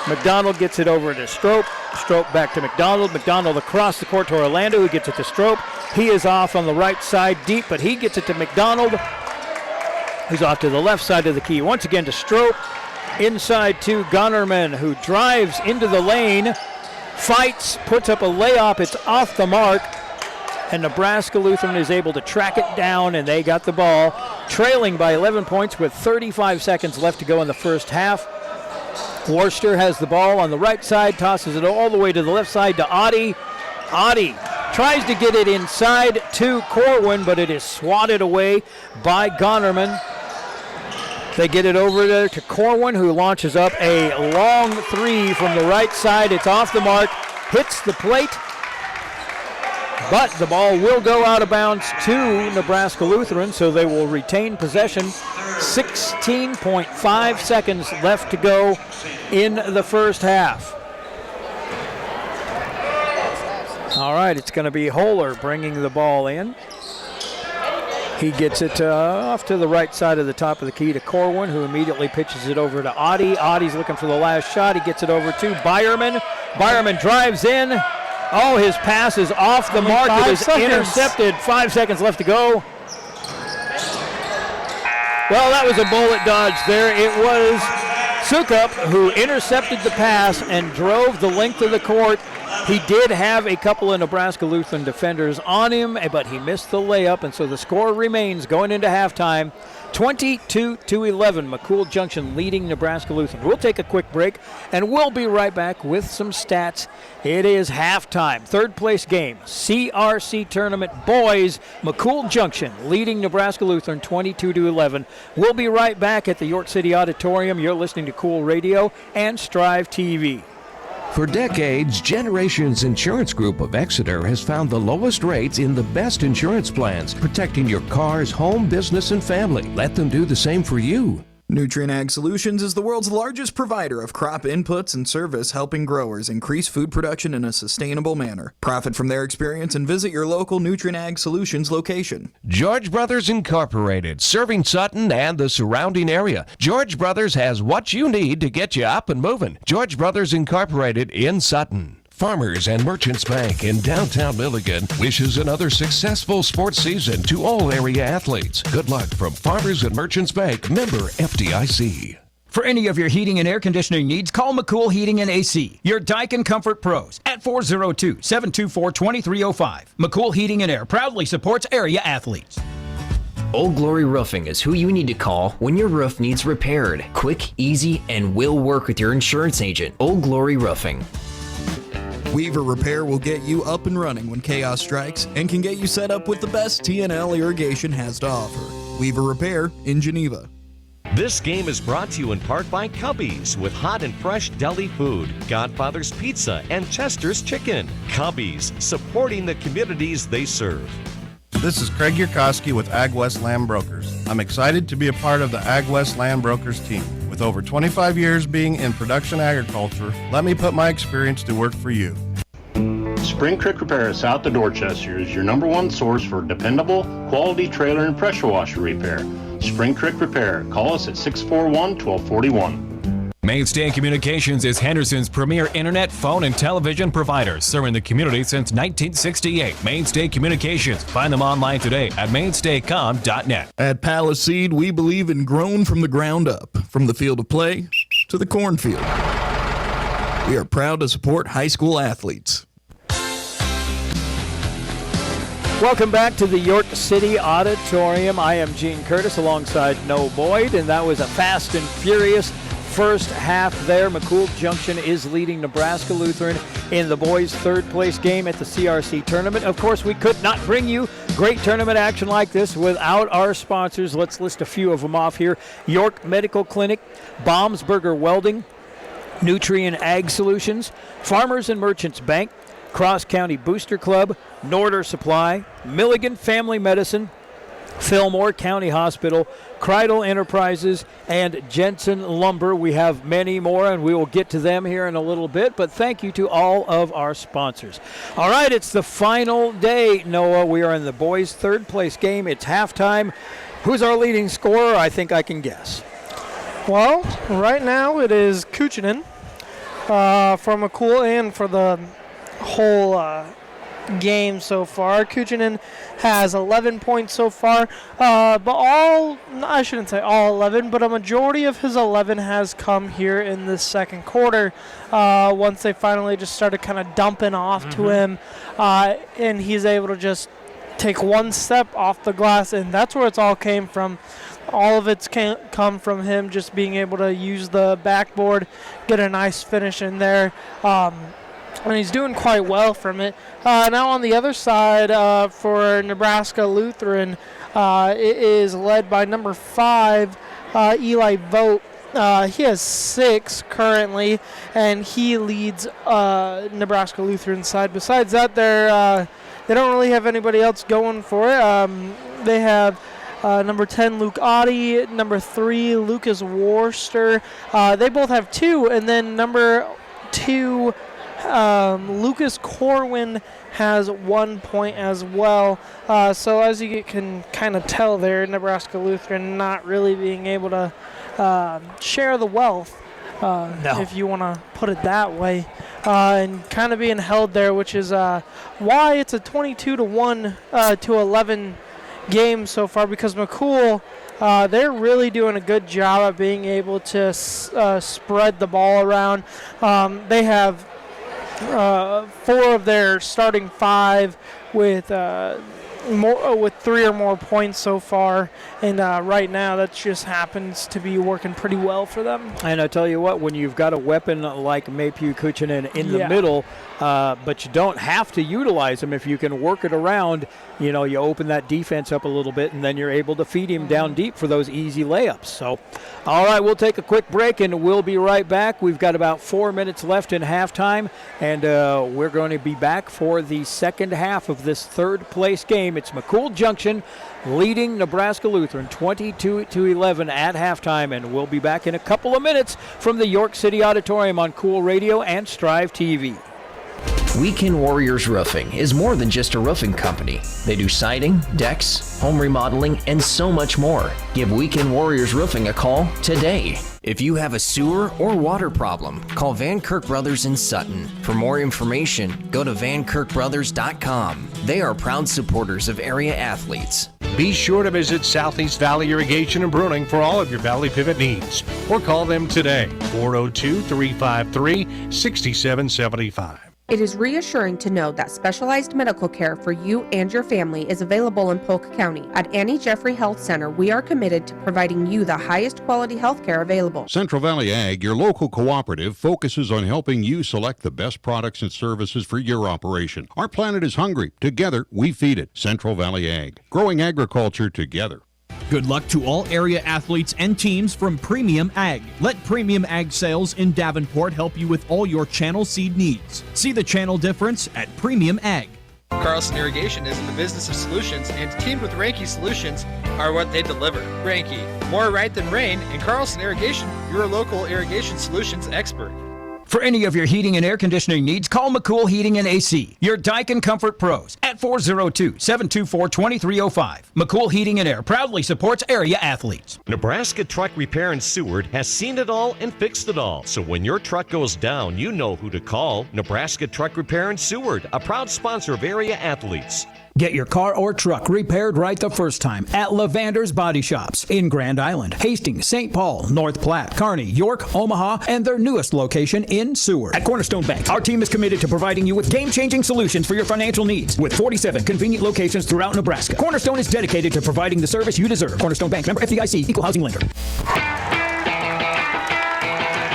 McDonald gets it over to Strope. Strope back to McDonald. McDonald across the court to Orlando, who gets it to Strope. He is off on the right side deep, but he gets it to McDonald, who's off to the left side of the key. Once again to Strope. Inside to Gunnerman, who drives into the lane, fights, puts up a layup. It's off the mark. And Nebraska Lutheran is able to track it down, and they got the ball, trailing by 11 points with 35 seconds left to go in the first half. Worcester has the ball on the right side, tosses it all the way to the left side to Audi. Audi tries to get it inside to Corwin, but it is swatted away by Gonnerman. They get it over there to Corwin, who launches up a long three from the right side. It's off the mark, hits the plate, but the ball will go out of bounds to Nebraska Lutheran, so they will retain possession. 16.5 seconds left to go in the first half. All right, it's going to be Holler bringing the ball in. He gets it off to the right side of the top of the key to Corwin, who immediately pitches it over to Audi. Audie's looking for the last shot. He gets it over to Byerman. Byerman drives in. Oh, his pass is off the mark. It is intercepted. 5 seconds left to go. Well, that was a bullet dodge there. It was Sukup who intercepted the pass and drove the length of the court. He did have a couple of Nebraska Lutheran defenders on him, but he missed the layup, and so the score remains going into halftime. 22-11, McCool Junction leading Nebraska Lutheran. We'll take a quick break, and we'll be right back with some stats. It is halftime, third place game, CRC Tournament Boys, McCool Junction leading Nebraska Lutheran 22-11. We'll be right back at the York City Auditorium. You're listening to Cool Radio and Strive TV. For decades, Generations Insurance Group of Exeter has found the lowest rates in the best insurance plans, protecting your cars, home, business, and family. Let them do the same for you. Nutrien Ag Solutions is the world's largest provider of crop inputs and service, helping growers increase food production in a sustainable manner. Profit from their experience and visit your local Nutrien Ag Solutions location. George Brothers Incorporated, serving Sutton and the surrounding area. George Brothers has what you need to get you up and moving. George Brothers Incorporated in Sutton. Farmers and Merchants Bank in downtown Milligan wishes another successful sports season to all area athletes. Good luck from Farmers and Merchants Bank, member FDIC. For any of your heating and air conditioning needs, call McCool Heating and AC, your Daikin Comfort Pros, at 402-724-2305. McCool Heating and Air proudly supports area athletes. Old Glory Roofing is who you need to call when your roof needs repaired. Quick, easy, and will work with your insurance agent. Old Glory Roofing. Weaver Repair will get you up and running when chaos strikes and can get you set up with the best TNL irrigation has to offer. Weaver Repair in Geneva. This game is brought to you in part by Cubby's with hot and fresh deli food, Godfather's Pizza, and Chester's Chicken. Cubby's, supporting the communities they serve. This is Craig Yurkowski with Ag West Land Brokers. I'm excited to be a part of the Ag West Land Brokers team. With over 25 years being in production agriculture, let me put my experience to work for you. Spring Creek Repair south of Dorchester is your #1 source for dependable, quality trailer and pressure washer repair. Spring Creek Repair. Call us at 641-1241. Mainstay Communications is Henderson's premier internet, phone, and television provider, serving the community since 1968. Mainstay Communications. Find them online today at mainstaycom.net. At Paliseed, we believe in grown from the ground up, from the field of play to the cornfield. We are proud to support high school athletes. Welcome back to the York City Auditorium. I am Gene Curtis alongside Noah Boyd, and that was a fast and furious first half there. McCool Junction is leading Nebraska Lutheran in the boys' third place game at the CRC tournament. Of course, we could not bring you great tournament action like this without our sponsors. Let's list a few of them off here. York Medical Clinic, Baumsberger Welding, Nutrien Ag Solutions, Farmers and Merchants Bank, Cross County Booster Club, Norder Supply, Milligan Family Medicine, Fillmore County Hospital, Kreidel Enterprises, and Jensen Lumber. We have many more, and we will get to them here in a little bit, but thank you to all of our sponsors. All right, it's the final day, Noah. We are in the boys' third place game. It's halftime. Who's our leading scorer? I think I can guess. Well, right now it is Kuchinen for McCool and for the whole game so far. Kuchinen has 11 points so far, but I shouldn't say all 11, but a majority of his 11 has come here in the second quarter once they finally just started kind of dumping off to him, and he's able to just take one step off the glass, and that's where it's all came from. All of it's come from him just being able to use the backboard, get a nice finish in there, and he's doing quite well from it. Now on the other side for Nebraska Lutheran, it is led by number 5, Eli Vogt. He has 6 currently, and he leads Nebraska Lutheran side. Besides that, they don't really have anybody else going for it. They have number 10, Luke Oddie, number 3, Lucas Worcester. They both have 2, and then number 2, Lucas Corwin has 1 point as well. So as you can kind of tell there, Nebraska Lutheran not really being able to share the wealth, if you want to put it that way, and kind of being held there, which is why it's a 22-1 to 11 game so far, because McCool, they're really doing a good job of being able to spread the ball around. They have 4 of their starting 5 with 3 or more points so far, and right now that just happens to be working pretty well for them. And I tell you what, when you've got a weapon like Maypew Kuchinen in the middle, but you don't have to utilize him, if you can work it around, you open that defense up a little bit, and then you're able to feed him down deep for those easy layups. So, all right, we'll take a quick break, and we'll be right back. We've got about 4 minutes left in halftime, and we're going to be back for the second half of this third place game. It's McCool Junction leading Nebraska Lutheran 22-11 at halftime, and we'll be back in a couple of minutes from the York City Auditorium on Cool Radio and Strive TV. Weekend Warriors Roofing is more than just a roofing company. They do siding, decks, home remodeling, and so much more. Give Weekend Warriors Roofing a call today. If you have a sewer or water problem, call Van Kirk Brothers in Sutton. For more information, go to vankirkbrothers.com. They are proud supporters of area athletes. Be sure to visit Southeast Valley Irrigation and Pruning for all of your Valley Pivot needs, or call them today, 402-353-6775. It is reassuring to know that specialized medical care for you and your family is available in Polk County. At Annie Jeffrey Health Center, we are committed to providing you the highest quality health care available. Central Valley Ag, your local cooperative, focuses on helping you select the best products and services for your operation. Our planet is hungry. Together, we feed it. Central Valley Ag, growing agriculture together. Good luck to all area athletes and teams from Premium Ag. Let Premium Ag Sales in Davenport help you with all your channel seed needs. See the channel difference at Premium Ag. Carlson Irrigation is in the business of solutions, and teamed with Ranke Solutions are what they deliver. Ranke, more right than rain, and Carlson Irrigation, your local irrigation solutions expert. For any of your heating and air conditioning needs, call McCool Heating and AC, your Daikin Comfort Pros, at 402-724-2305. McCool Heating and Air proudly supports area athletes. Nebraska Truck Repair in Seward has seen it all and fixed it all. So when your truck goes down, you know who to call. Nebraska Truck Repair in Seward, a proud sponsor of area athletes. Get your car or truck repaired right the first time at Lavander's Body Shops in Grand Island, Hastings, St. Paul, North Platte, Kearney, York, Omaha, and their newest location in Seward. At Cornerstone Bank, our team is committed to providing you with game-changing solutions for your financial needs. With 47 convenient locations throughout Nebraska, Cornerstone is dedicated to providing the service you deserve. Cornerstone Bank, member FDIC, equal housing lender.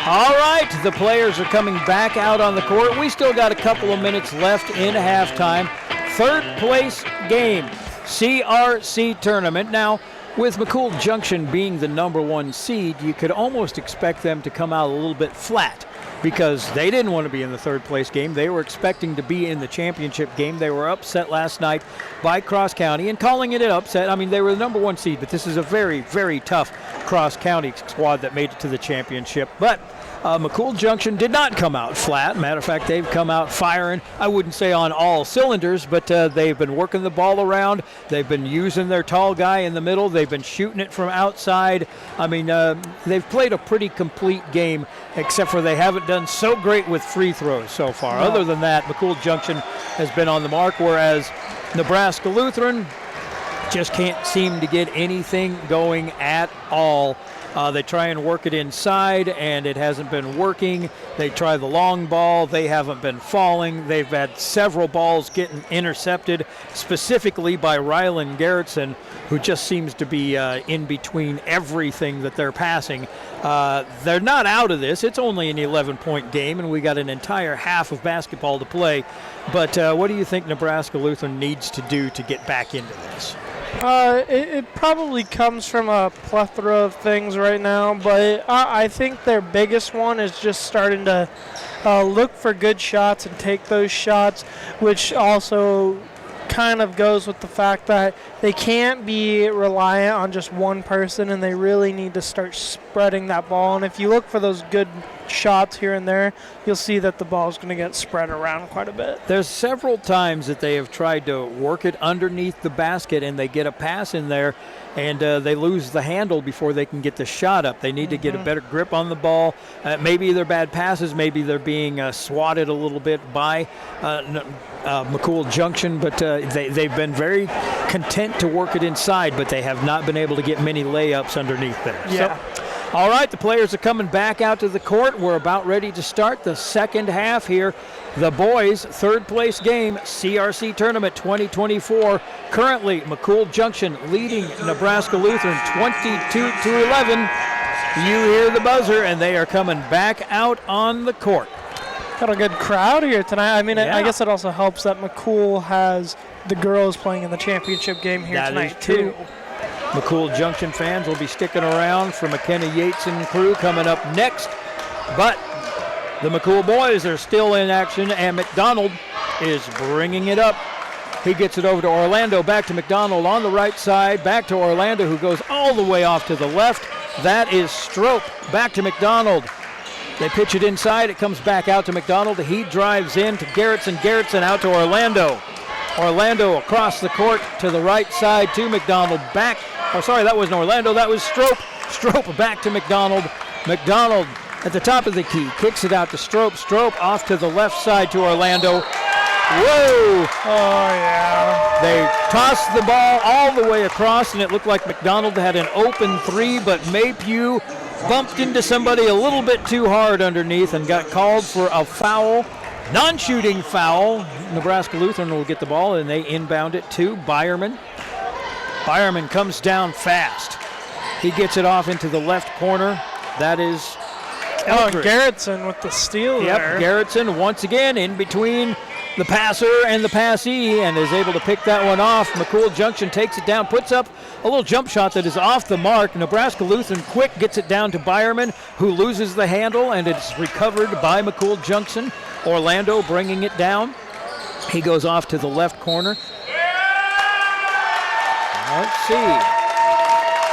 All right, the players are coming back out on the court. We still got a couple of minutes left in halftime. Third place game, CRC tournament. Now, with McCool Junction being the number one seed, you could almost expect them to come out a little bit flat because they didn't want to be in the third place game. They were expecting to be in the championship game. They were upset last night by Cross County, and calling it an upset, I mean, they were the number one seed, but this is a very, very tough Cross County squad that made it to the championship. But McCool Junction did not come out flat. Matter of fact, they've come out firing, I wouldn't say on all cylinders, but they've been working the ball around. They've been using their tall guy in the middle. They've been shooting it from outside. I mean, they've played a pretty complete game, except for they haven't done so great with free throws so far. No. Other than that, McCool Junction has been on the mark, whereas Nebraska Lutheran just can't seem to get anything going at all. They try and work it inside, and it hasn't been working. They try the long ball. They haven't been falling. They've had several balls getting intercepted, specifically by Rylan Garrettson, who just seems to be in between everything that they're passing. They're not out of this. It's only an 11-point game, and we got an entire half of basketball to play. But what do you think Nebraska Lutheran needs to do to get back into this? It probably comes from a plethora of things right now, but I think their biggest one is just starting to look for good shots and take those shots, which also kind of goes with the fact that they can't be reliant on just one person, and they really need to start spreading that ball. And if you look for those good shots here and there, you'll see that the ball is going to get spread around quite a bit. There's several times that they have tried to work it underneath the basket, and they get a pass in there, and they lose the handle before they can get the shot up. They need to get a better grip on the ball. Maybe they're bad passes. Maybe they're being swatted a little bit by McCool Junction, but they've been very content to work it inside, but they have not been able to get many layups underneath there. Yeah. So, all right, the players are coming back out to the court. We're about ready to start the second half here. The boys' third place game, CRC Tournament 2024. Currently, McCool Junction leading Nebraska Lutheran 22-11. You hear the buzzer, and they are coming back out on the court. Got a good crowd here tonight. I mean, Yeah. I guess it also helps that McCool has the girls playing in the championship game here tonight, That is true. McCool Junction fans will be sticking around for McKenna Yates and crew coming up next. But the McCool boys are still in action, and McDonald is bringing it up. He gets it over to Orlando, back to McDonald on the right side, back to Orlando, who goes all the way off to the left. That is Strope, back to McDonald. They pitch it inside. It comes back out to McDonald. He drives in to Garrettson. Garrettson out to Orlando. Orlando across the court to the right side to McDonald. Back. Oh, sorry, that wasn't Orlando. That was Strope. Strope back to McDonald. McDonald at the top of the key. Kicks it out to Strope. Strope off to the left side to Orlando. Whoa! Oh, yeah. They tossed the ball all the way across, and it looked like McDonald had an open three, but Maypew bumped into somebody a little bit too hard underneath and got called for a foul Non-shooting foul. Nebraska Lutheran will get the ball, and they inbound it to Byerman. Byerman comes down fast. He gets it off into the left corner. That is Eldridge. Garrettson with the steal there. Yep, Garrettson once again in between the passer and the passee and is able to pick that one off. McCool Junction takes it down, puts up a little jump shot that is off the mark. Nebraska Lutheran quick gets it down to Byerman, who loses the handle, and it's recovered by McCool Junction. Orlando bringing it down. He goes off to the left corner. Let's see.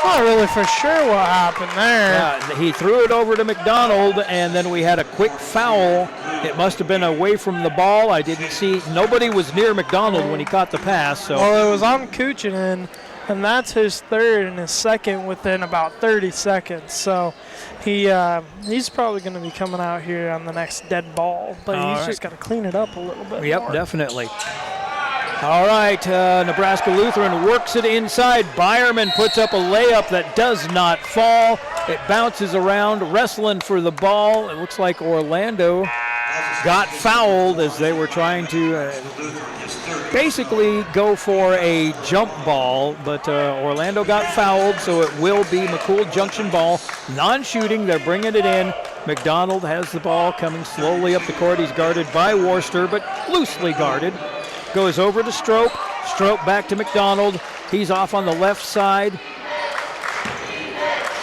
Not really for sure what happened there. Yeah, he threw it over to McDonald, and then we had a quick foul. It must have been away from the ball. I didn't see. Nobody was near McDonald when he caught the pass. So. Well, it was on Kuchinen, and that's his third and his second within about 30 seconds. So he's probably going to be coming out here on the next dead ball, but he's just got to clean it up a little bit more. Definitely. All right, Nebraska Lutheran works it inside. Byerman puts up a layup that does not fall. It bounces around, wrestling for the ball. It looks like Orlando got fouled as they were trying to basically go for a jump ball, but Orlando got fouled, so it will be McCool Junction ball. Non-shooting, they're bringing it in. McDonald has the ball coming slowly up the court. He's guarded by Worcester, but loosely guarded. Goes over to Strope. Strope back to McDonald. He's off on the left side.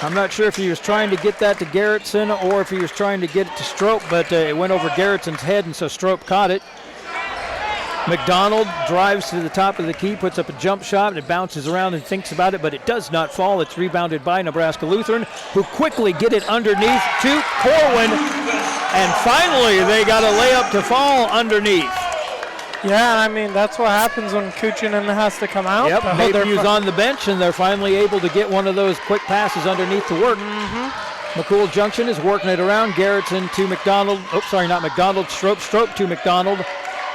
I'm not sure if he was trying to get that to Garrettson or if he was trying to get it to Strope, but it went over Garrettson's head, and so Strope caught it. McDonald drives to the top of the key, puts up a jump shot, and it bounces around and thinks about it, but it does not fall. It's rebounded by Nebraska Lutheran, who quickly get it underneath to Corwin, and finally they got a layup to fall underneath. Yeah, I mean, that's what happens when Kuchinen has to come out. Yep, Mayhew's on the bench, and they're finally able to get one of those quick passes underneath to work. McCool Junction is working it around. Garrettson to McDonald. Oh, sorry, not McDonald. Strope to McDonald.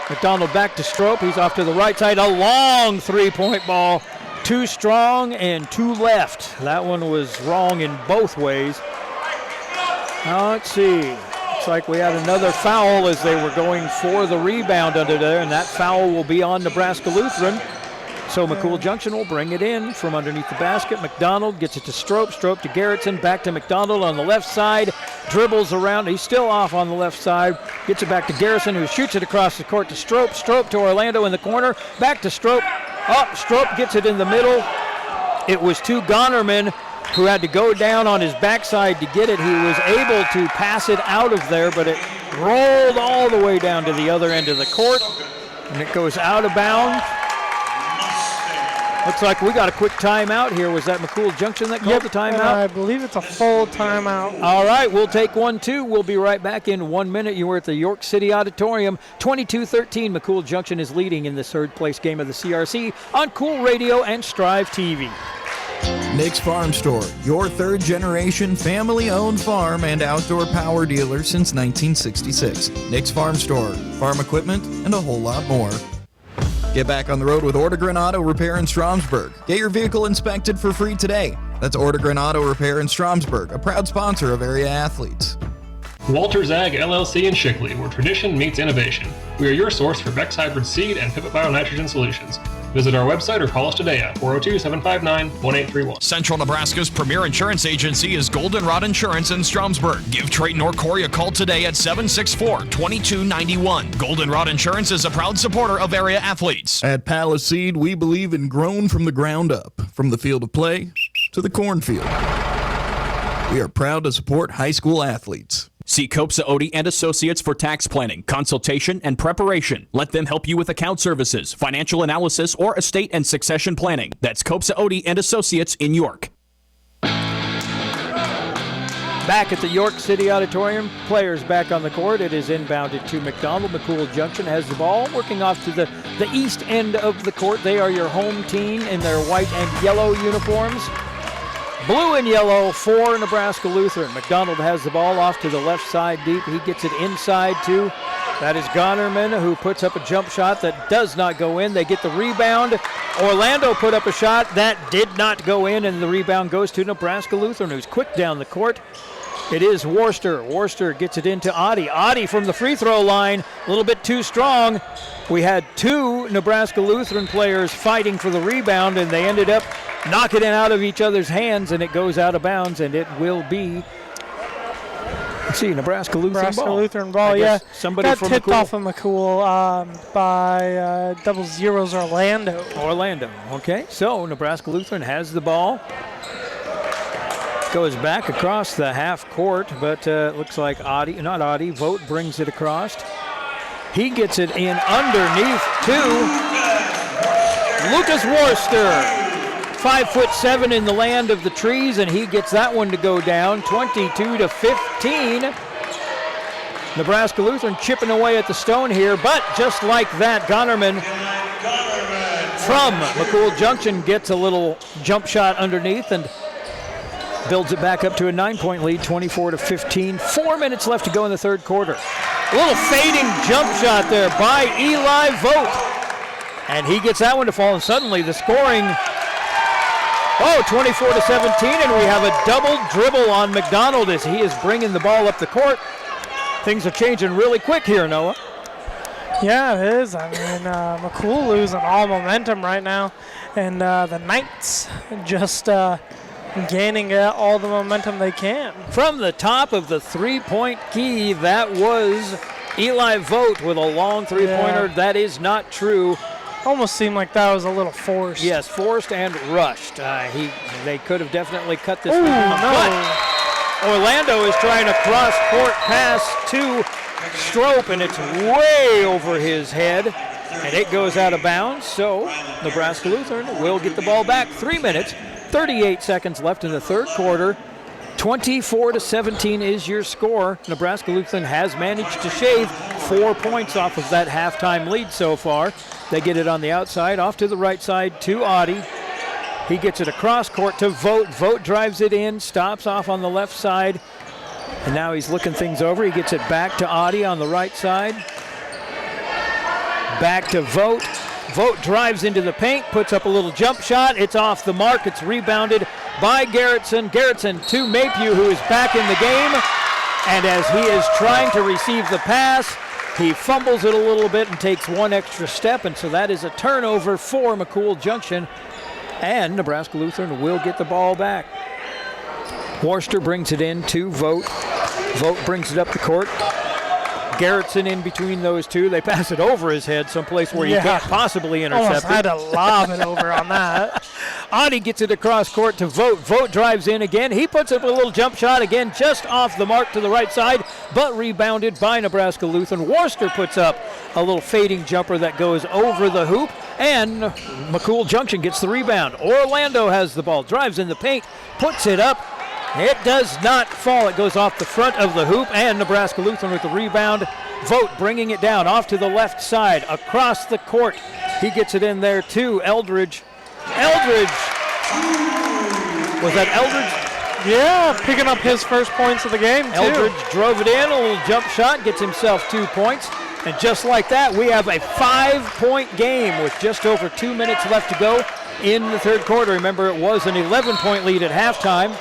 McDonald back to Strope. He's off to the right side. A long three-point ball. Too strong and too left. That one was wrong in both ways. Now, let's see. Looks like we had another foul as they were going for the rebound under there, and that foul will be on Nebraska Lutheran. So McCool Junction will bring it in from underneath the basket. McDonald gets it to Strope. Strope to Garrettson. Back to McDonald on the left side. Dribbles around. He's still off on the left side. Gets it back to Garrison, who shoots it across the court to Strope. Strope to Orlando in the corner. Back to Strope. Up. Strope gets it in the middle. It was to Gonerman, who had to go down on his backside to get it. He was able to pass it out of there, but it rolled all the way down to the other end of the court, and it goes out of bounds. Looks like we got a quick timeout here. Was that McCool Junction that called the timeout? I believe it's a full timeout. All right, we'll take one, too. We'll be right back in 1 minute. You were at the York City Auditorium. 22-13, McCool Junction is leading in this third-place game of the CRC on Cool Radio and Strive TV. Nick's Farm Store, your third-generation family-owned farm and outdoor power dealer since 1966. Nick's Farm Store, farm equipment, and a whole lot more. Get back on the road with Ortegren Auto Repair in Stromsburg. Get your vehicle inspected for free today. That's Ortegren Auto Repair in Stromsburg, a proud sponsor of area athletes. Walters Ag LLC in Shickley, where tradition meets innovation. We are your source for Beck's Hybrid Seed and Pivot Bio-Nitrogen Solutions. Visit our website or call us today at 402-759-1831. Central Nebraska's premier insurance agency is Goldenrod Insurance in Stromsburg. Give Trayton or Corey a call today at 764-2291. Goldenrod Insurance is a proud supporter of area athletes. At Palace we believe in grown from the ground up, from the field of play to the cornfield. We are proud to support high school athletes. See Copsa Odie and Associates for tax planning, consultation, and preparation. Let them help you with account services, financial analysis, or estate and succession planning. That's Copsa Odie and Associates in York. Back at the York City Auditorium, players back on the court. It is inbounded to McDonald. McCool Junction has the ball, working off to the east end of the court. They are your home team in their white and yellow uniforms. Blue and yellow for Nebraska Lutheran. McDonald has the ball off to the left side deep. He gets it inside too. That is Gonerman, who puts up a jump shot that does not go in. They get the rebound. Orlando put up a shot that did not go in, and the rebound goes to Nebraska Lutheran, who's quick down the court. It is Worcester. Worcester gets it into Audi. Audi from the free throw line, a little bit too strong. We had two Nebraska Lutheran players fighting for the rebound, and they ended up knocking it out of each other's hands, and it goes out of bounds, and it will be, let's see, Nebraska Lutheran ball. Yeah. Somebody got from tipped McCool. off of McCool by double zeros Orlando. Okay, so Nebraska Lutheran has the ball. Goes back across the half court, but looks like Vogt brings it across. He gets it in underneath to Lucas Worcester. 5'7" in the land of the trees, and he gets that one to go down, 22-15. Nebraska Lutheran chipping away at the stone here, but just like that, Gonnerman from McCool Junction gets a little jump shot underneath and builds it back up to a 9-point lead, 24-15. 4 minutes left to go in the third quarter. A little fading jump shot there by Eli Vogt. And he gets that one to fall, and suddenly the scoring, 24-17, and we have a double dribble on McDonald as he is bringing the ball up the court. Things are changing really quick here, Noah. Yeah, it is. I mean, McCool losing all momentum right now, and the Knights just gaining all the momentum they can. From the top of the three-point key, that was Eli Vogt with a long three-pointer. Yeah. That is not true. Almost seemed like that was a little forced. Yes, forced and rushed. They could have definitely cut this one. But Orlando is trying a cross-court pass to Strope, and it's way over his head, and it goes out of bounds. So Nebraska Lutheran will get the ball back. 3 minutes, 38 seconds left in the third quarter. 24-17 is your score. Nebraska Lutheran has managed to shave 4 points off of that halftime lead so far. They get it on the outside, off to the right side to Audi. He gets it across court to Vogt. Vogt drives it in, stops off on the left side, and now he's looking things over. He gets it back to Audi on the right side. Back to Vogt. Vogt drives into the paint, puts up a little jump shot. It's off the mark. It's rebounded by Garrettson. Garrettson to Maypew, who is back in the game. And as he is trying to receive the pass, he fumbles it a little bit and takes one extra step. And so that is a turnover for McCool Junction. And Nebraska Lutheran will get the ball back. Worcester brings it in to Vogt. Vogt brings it up the court. Garrettson in between those two. They pass it over his head someplace where you can't possibly intercept it. Had to lob it over on that. Audi gets it across court to Vogt. Vogt drives in again. He puts up a little jump shot again, just off the mark to the right side, but rebounded by Nebraska Lutheran. Worcester puts up a little fading jumper that goes over the hoop, and McCool Junction gets the rebound. Orlando has the ball, drives in the paint, puts it up. It does not fall. It goes off the front of the hoop, and Nebraska Lutheran with the rebound. Vogt bringing it down off to the left side, across the court. He gets it in there to Eldridge. Was that Eldridge? Yeah, picking up his first points of the game, too. Eldridge drove it in, a little jump shot, gets himself 2 points. And just like that, we have a 5-point game with just over 2 minutes left to go in the third quarter. Remember, it was an 11-point lead at halftime.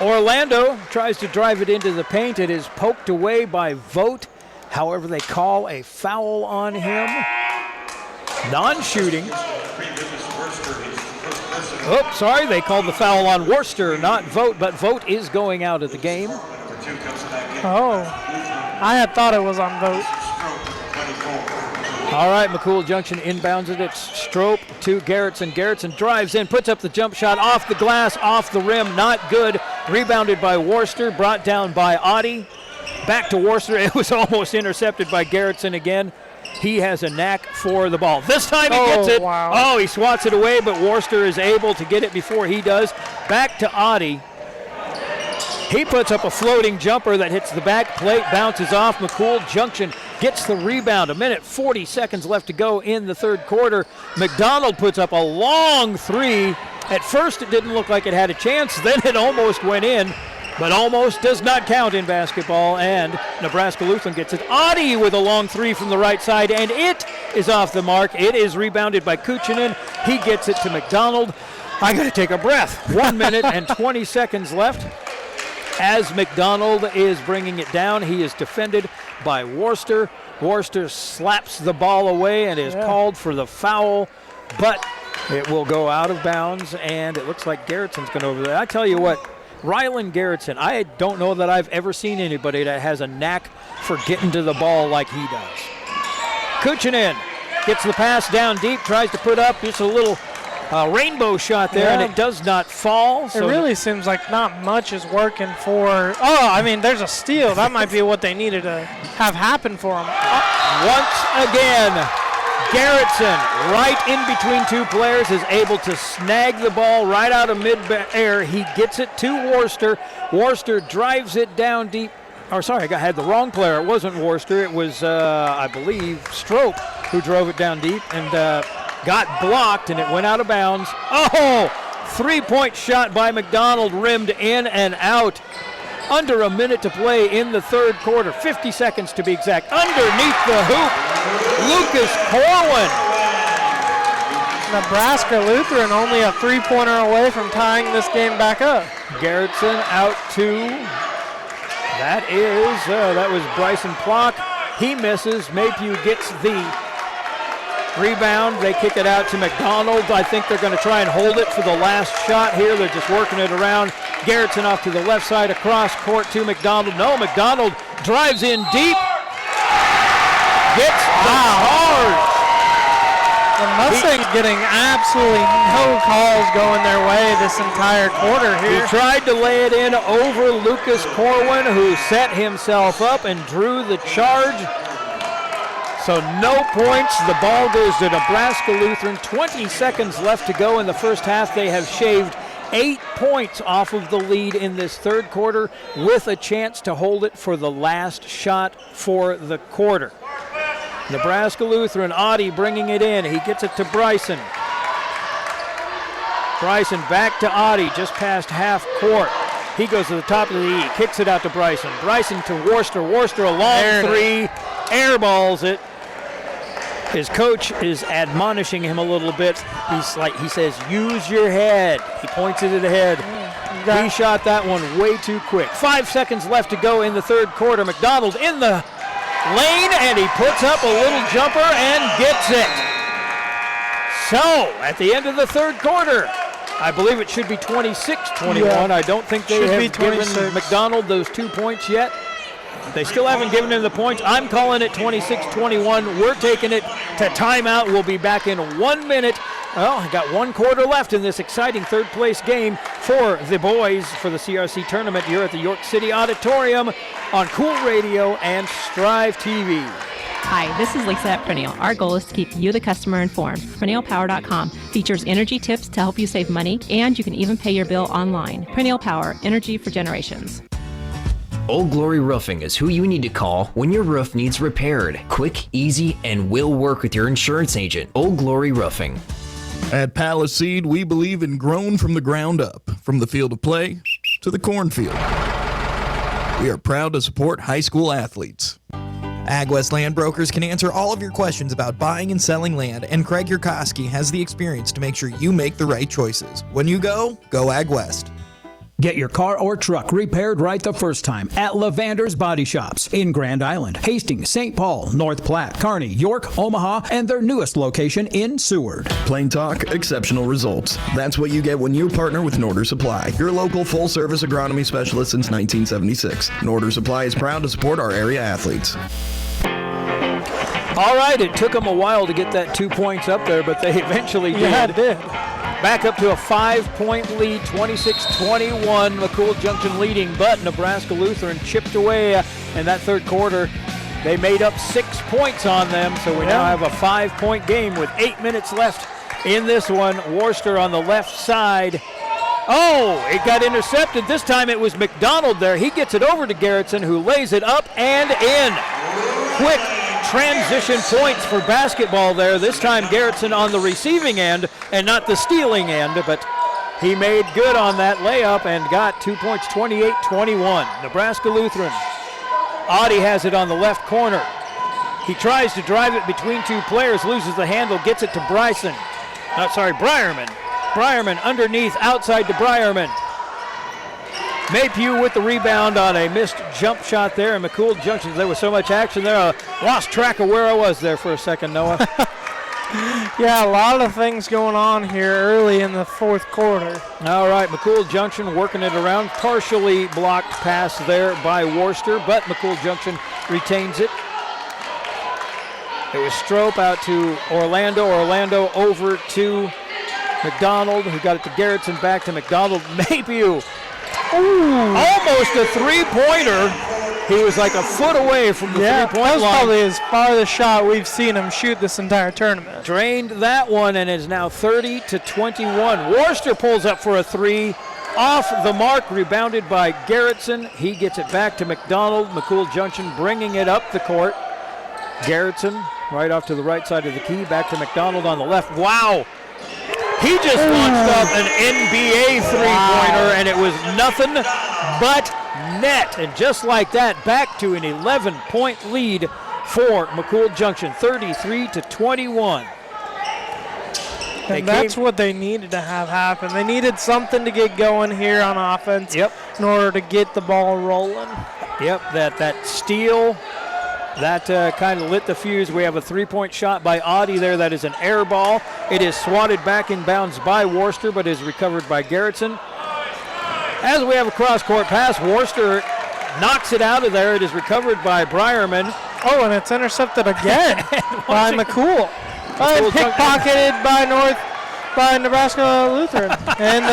Orlando tries to drive it into the paint. It is poked away by Vogt. However, they call a foul on him. Non-shooting. Oops, sorry, they called the foul on Worcester, not Vogt, but Vogt is going out of the game. Oh, I had thought it was on Vogt. All right, McCool Junction inbounds it. It's Strope to Garrettson. Garrettson drives in, puts up the jump shot off the glass, off the rim, not good. Rebounded by Worcester, brought down by Audi. Back to Worcester. It was almost intercepted by Garrettson again. He has a knack for the ball. This time he gets it. Wow. Oh, he swats it away, but Worcester is able to get it before he does. Back to Audi. He puts up a floating jumper that hits the back plate, bounces off. McCool Junction gets the rebound. 1:40 seconds left to go in the third quarter. McDonald puts up a long three. At first it didn't look like it had a chance. Then it almost went in, but almost does not count in basketball, and Nebraska Lutheran gets it. Audi with a long three from the right side, and it is off the mark. It is rebounded by Kuchinen. He gets it to McDonald. I got to take a breath. 1 minute and 20 seconds left. As McDonald is bringing it down, he is defended by Worcester. Worcester slaps the ball away and is called for the foul, but it will go out of bounds, and it looks like Garrettson's going over there. I tell you what, Rylan Garrettson, I don't know that I've ever seen anybody that has a knack for getting to the ball like he does. Kuchinin gets the pass down deep, tries to put up just a little rainbow shot there, and it does not fall. So it really seems like not much is working for. Oh, I mean, there's a steal. That might be what they needed to have happen for them. Once again, Garrettson, right in between two players, is able to snag the ball right out of mid-air. He gets it to Worcester. Worcester drives it down deep. Or sorry, I had the wrong player. It wasn't Worcester. It was, I believe, Strope who drove it down deep and got blocked, and it went out of bounds. Oh, three-point shot by McDonald, rimmed in and out. Under a minute to play in the third quarter, 50 seconds to be exact. Underneath the hoop, Lucas Corwin. Nebraska Lutheran only a three-pointer away from tying this game back up. Garrettson out to, that was Bryson Plock. He misses. Maypew gets the rebound. They kick it out to McDonald. I think they're going to try and hold it for the last shot here. They're just working it around. Garrettson off to the left side, across court to McDonald. No, McDonald drives in deep. Gets the charge. The Mustangs getting absolutely no calls going their way this entire quarter here. He tried to lay it in over Lucas Corwin, who set himself up and drew the charge. So no points. The ball goes to Nebraska Lutheran. 20 seconds left to go in the first half. They have shaved 8 points off of the lead in this third quarter with a chance to hold it for the last shot for the quarter. Nebraska Lutheran, Audi bringing it in. He gets it to Bryson. Bryson back to Audi, just past half court. He goes to the top of the E, kicks it out to Bryson. Bryson to Worcester. Worcester a long three, airballs it. His coach is admonishing him a little bit. He says, use your head. He points it at the head. He shot that one way too quick. 5 seconds left to go in the third quarter. McDonald in the lane, and he puts up a little jumper and gets it. So, at the end of the third quarter, I believe it should be 26-21. Yeah. I don't think they have given McDonald those 2 points yet. They still haven't given him the points. I'm calling it 26-21. We're taking it to timeout. We'll be back in 1 minute. Well, I got 1 quarter left in this exciting third place game for the boys for the CRC tournament here at the York City Auditorium on Cool Radio and Strive TV. Hi, this is Lisa at Perennial. Our goal is to keep you, the customer, informed. PerennialPower.com features energy tips to help you save money, and you can even pay your bill online. Perennial Power, energy for generations. Old Glory Roofing is who you need to call when your roof needs repaired. Quick, easy, and will work with your insurance agent. Old Glory Roofing. At Paliseed, we believe in grown from the ground up, from the field of play to the cornfield. We are proud to support high school athletes. AgWest Land Brokers can answer all of your questions about buying and selling land, and Craig Yurkowski has the experience to make sure you make the right choices. When you go AgWest. Get your car or truck repaired right the first time at Lavander's Body Shops in Grand Island, Hastings, St. Paul, North Platte, Kearney, York, Omaha, and their newest location in Seward. Plain talk, exceptional results. That's what you get when you partner with Norder Supply, your local full-service agronomy specialist since 1976. Norder Supply is proud to support our area athletes. All right, it took them a while to get that 2 points up there, but they eventually did. Yeah, it did. Back up to a 5-point lead, 26-21. McCool Junction leading, but Nebraska Lutheran chipped away in that third quarter. They made up 6 points on them, so we now have a 5-point game with 8 minutes left in this one. Worcester on the left side. Oh, it got intercepted. This time it was McDonald there. He gets it over to Garrettson, who lays it up and in. Quick transition points for basketball there. This time Garrettson on the receiving end and not the stealing end, but he made good on that layup and got 2 points, 28-21. Nebraska Lutheran. Audi has it on the left corner. He tries to drive it between two players, loses the handle, gets it to Briarman. Briarman underneath, outside to Briarman. Maypew with the rebound on a missed jump shot there. And McCool Junction, there was so much action there. I lost track of where I was there for a second, Noah. Yeah, a lot of things going on here early in the fourth quarter. All right, McCool Junction working it around. Partially blocked pass there by Worcester, but McCool Junction retains it. It was Strope out to Orlando. Orlando over to McDonald, who got it to Garrettson, back to McDonald. Maypew. Almost a three-pointer. He was like a foot away from the three-point line. That was probably his farthest shot we've seen him shoot this entire tournament. Drained that one and is now 30-21. Worcester pulls up for a three. Off the mark, rebounded by Garrettson. He gets it back to McDonald. McCool Junction bringing it up the court. Garrettson right off to the right side of the key. Back to McDonald on the left. Wow. He just launched up an NBA three-pointer, and it was nothing but net. And just like that, back to an 11-point lead for McCool Junction, 33-21. And that's what they needed to have happen. They needed something to get going here on offense in order to get the ball rolling. Yep, that steal, that kind of lit the fuse. We have a three-point shot by Audi there. That is an air ball. It is swatted back in bounds by Worcester, but is recovered by Garrettson. As we have a cross-court pass, Worcester knocks it out of there. It is recovered by Breyerman. Oh, and it's intercepted again by McCool. Pickpocketed by Nebraska Lutheran. And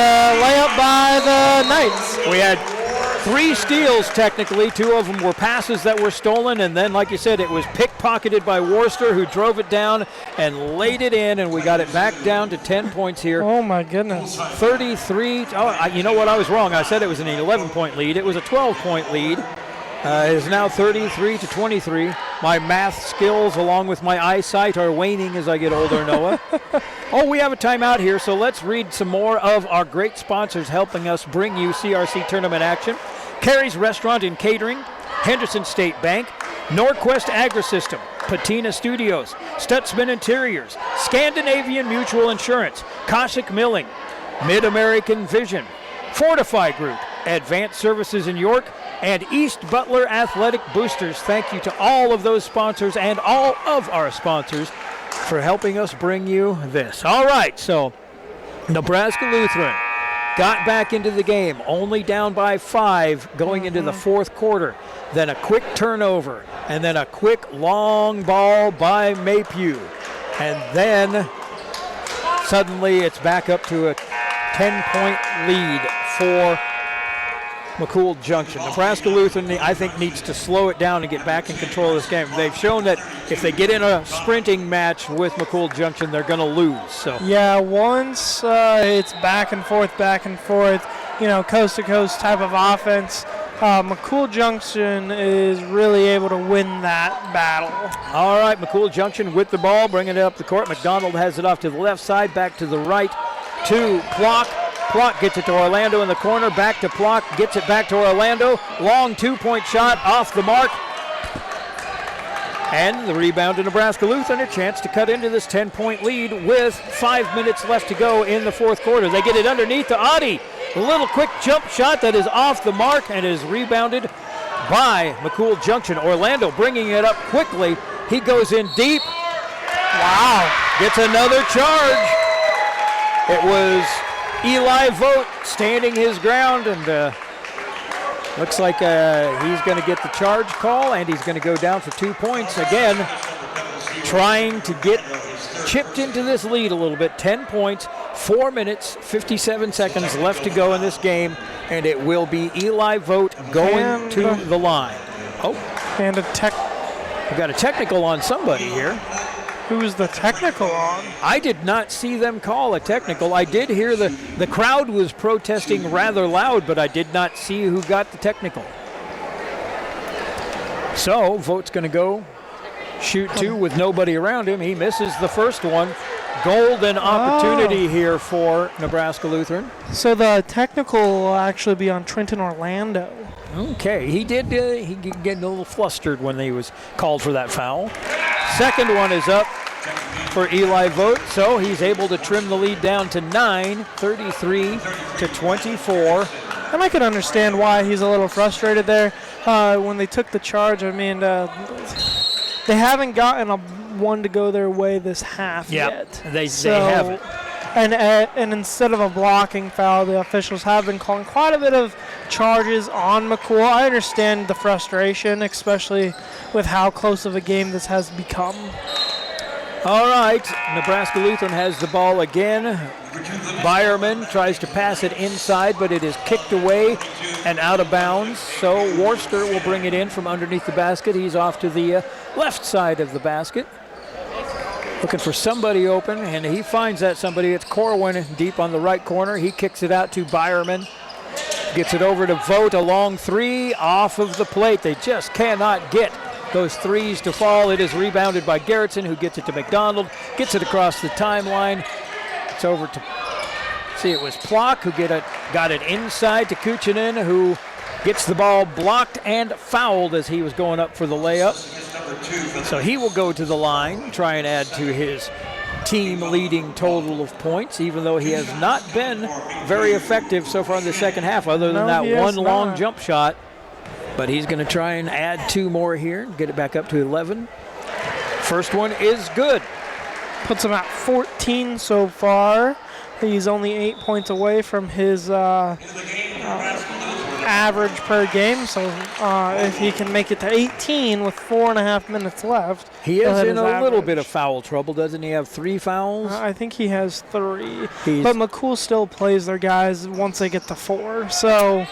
layup by the Knights. We had 3 steals technically. 2 of them were passes that were stolen, and then, like you said, it was pickpocketed by Worcester, who drove it down and laid it in, and we got it back down to 10 points here. Oh my goodness. 33. You know what? I was wrong. I said it was an 11-point lead. It was a 12-point lead. It is now 33-23. My math skills, along with my eyesight, are waning as I get older, Noah. We have a timeout here, so let's read some more of our great sponsors helping us bring you CRC tournament action. Carrie's Restaurant and Catering, Henderson State Bank, Norquest Agri-System, Patina Studios, Stutzman Interiors, Scandinavian Mutual Insurance, Kosik Milling, Mid-American Vision, Fortify Group, Advanced Services in York, and East Butler Athletic Boosters. Thank you to all of those sponsors and all of our sponsors for helping us bring you this. All right, so Nebraska Lutheran got back into the game, only down by 5 going into the fourth quarter. Then a quick turnover, and then a quick long ball by Maypew. And then suddenly it's back up to a 10-point lead for McCool Junction. Nebraska Lutheran, I think, needs to slow it down and get back in control of this game. They've shown that if they get in a sprinting match with McCool Junction, they're going to lose. So yeah, once it's back and forth, coast to coast type of offense, McCool Junction is really able to win that battle. All right, McCool Junction with the ball, bringing it up the court. McDonald has it off to the left side, back to the right to Plock. Plock gets it to Orlando in the corner, back to Plock, gets it back to Orlando. Long 2-point shot off the mark. And the rebound to Nebraska Lutheran, a chance to cut into this 10-point lead with 5 minutes left to go in the fourth quarter. They get it underneath to Audi. A little quick jump shot that is off the mark and is rebounded by McCool Junction. Orlando bringing it up quickly. He goes in deep. Wow. Gets another charge. It was Eli Vogt standing his ground, and looks like he's going to get the charge call, and he's going to go down for 2 points. Again, trying to get chipped into this lead a little bit. 10 points, 4 minutes, 57 seconds left to go in this game, and it will be Eli Vogt going to the line. And we got a technical on somebody here. Who was the technical on? I did not see them call a technical. I did hear the crowd was protesting rather loud, but I did not see who got the technical. So Vogt's going to go shoot 2 with nobody around him. He misses the first one. Golden opportunity here for Nebraska Lutheran. So the technical will actually be on Trenton Orlando. Okay, he did get a little flustered when he was called for that foul. Second one is up for Eli Vogt, so he's able to trim the lead down to 9, 33-24. And I can understand why he's a little frustrated there. When they took the charge, I mean, they haven't gotten a one to go their way this half yet. They haven't. And instead of a blocking foul, the officials have been calling quite a bit of charges on McCool. I understand the frustration, especially with how close of a game this has become. All right, Nebraska Lutheran has the ball again. Byerman tries to pass it inside, but it is kicked away and out of bounds. So Worcester will bring it in from underneath the basket. He's off to the left side of the basket, looking for somebody open, and he finds that somebody. It's Corwin deep on the right corner. He kicks it out to Byerman. Gets it over to Vogt, a long three off of the plate. They just cannot get those threes to fall. It is rebounded by Garrettson, who gets it to McDonald, gets it across the timeline. It's over to, it was Plock who got it inside to Kuchinin, who gets the ball blocked and fouled as he was going up for the layup. So he will go to the line, try and add to his team-leading total of points, even though he has not been very effective so far in the second half, other than that one long jump shot. But he's going to try and add 2 more here, get it back up to 11. First one is good. Puts him at 14 so far. He's only 8 points away from his average per game. So if he can make it to 18 with 4.5 minutes left. He is in a little bit of foul trouble, doesn't he? Have 3 fouls? I think he has 3. But McCool still plays their guys once they get to 4. So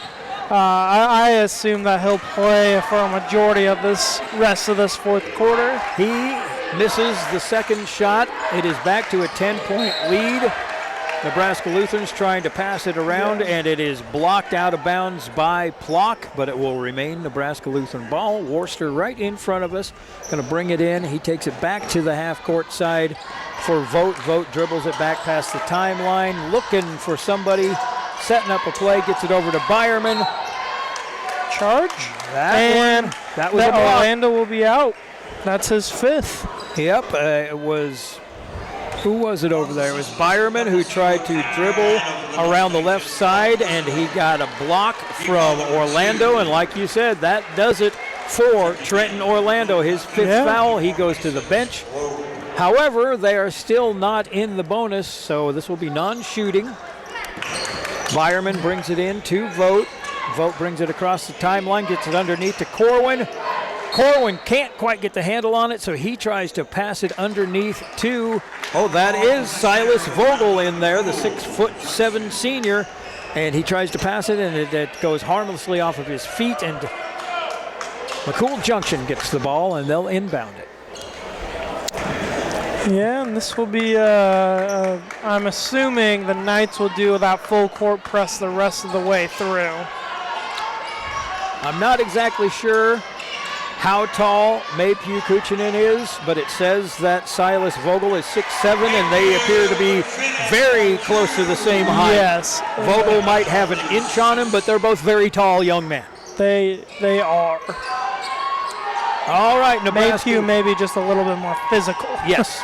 I assume that he'll play for a majority of this rest of this fourth quarter. He misses the second shot. It is back to a 10-point lead. Nebraska Lutheran's trying to pass it around, and it is blocked out of bounds by Plock, but it will remain Nebraska Lutheran ball. Worcester right in front of us, going to bring it in. He takes it back to the half-court side for Vogt. Vogt dribbles it back past the timeline, looking for somebody, setting up a play, gets it over to Byerman. Charge. That was a block. Orlando will be out. That's his 5th. Yep, it was... Who was it over there? It was Byerman who tried to dribble around the left side, and he got a block from Orlando. And like you said, that does it for Trenton Orlando. His 5th foul, he goes to the bench. However, they are still not in the bonus, so this will be non-shooting. Byerman brings it in to Vogt. Vogt brings it across the timeline, gets it underneath to Corwin. Corwin can't quite get the handle on it, so he tries to pass it underneath to, that is Silas Vogel in there, the 6'7" senior. And he tries to pass it, and it goes harmlessly off of his feet, and McCool Junction gets the ball, and they'll inbound it. Yeah, and this will be, I'm assuming the Knights will do that full court press the rest of the way through. I'm not exactly sure how tall Maypew Kuchinin is, but it says that Silas Vogel is 6'7", and they appear to be very close to the same height. Yes. Vogel might have an inch on him, but they're both very tall young men. They are. All right, Nebraska. Maypew maybe just a little bit more physical. Yes.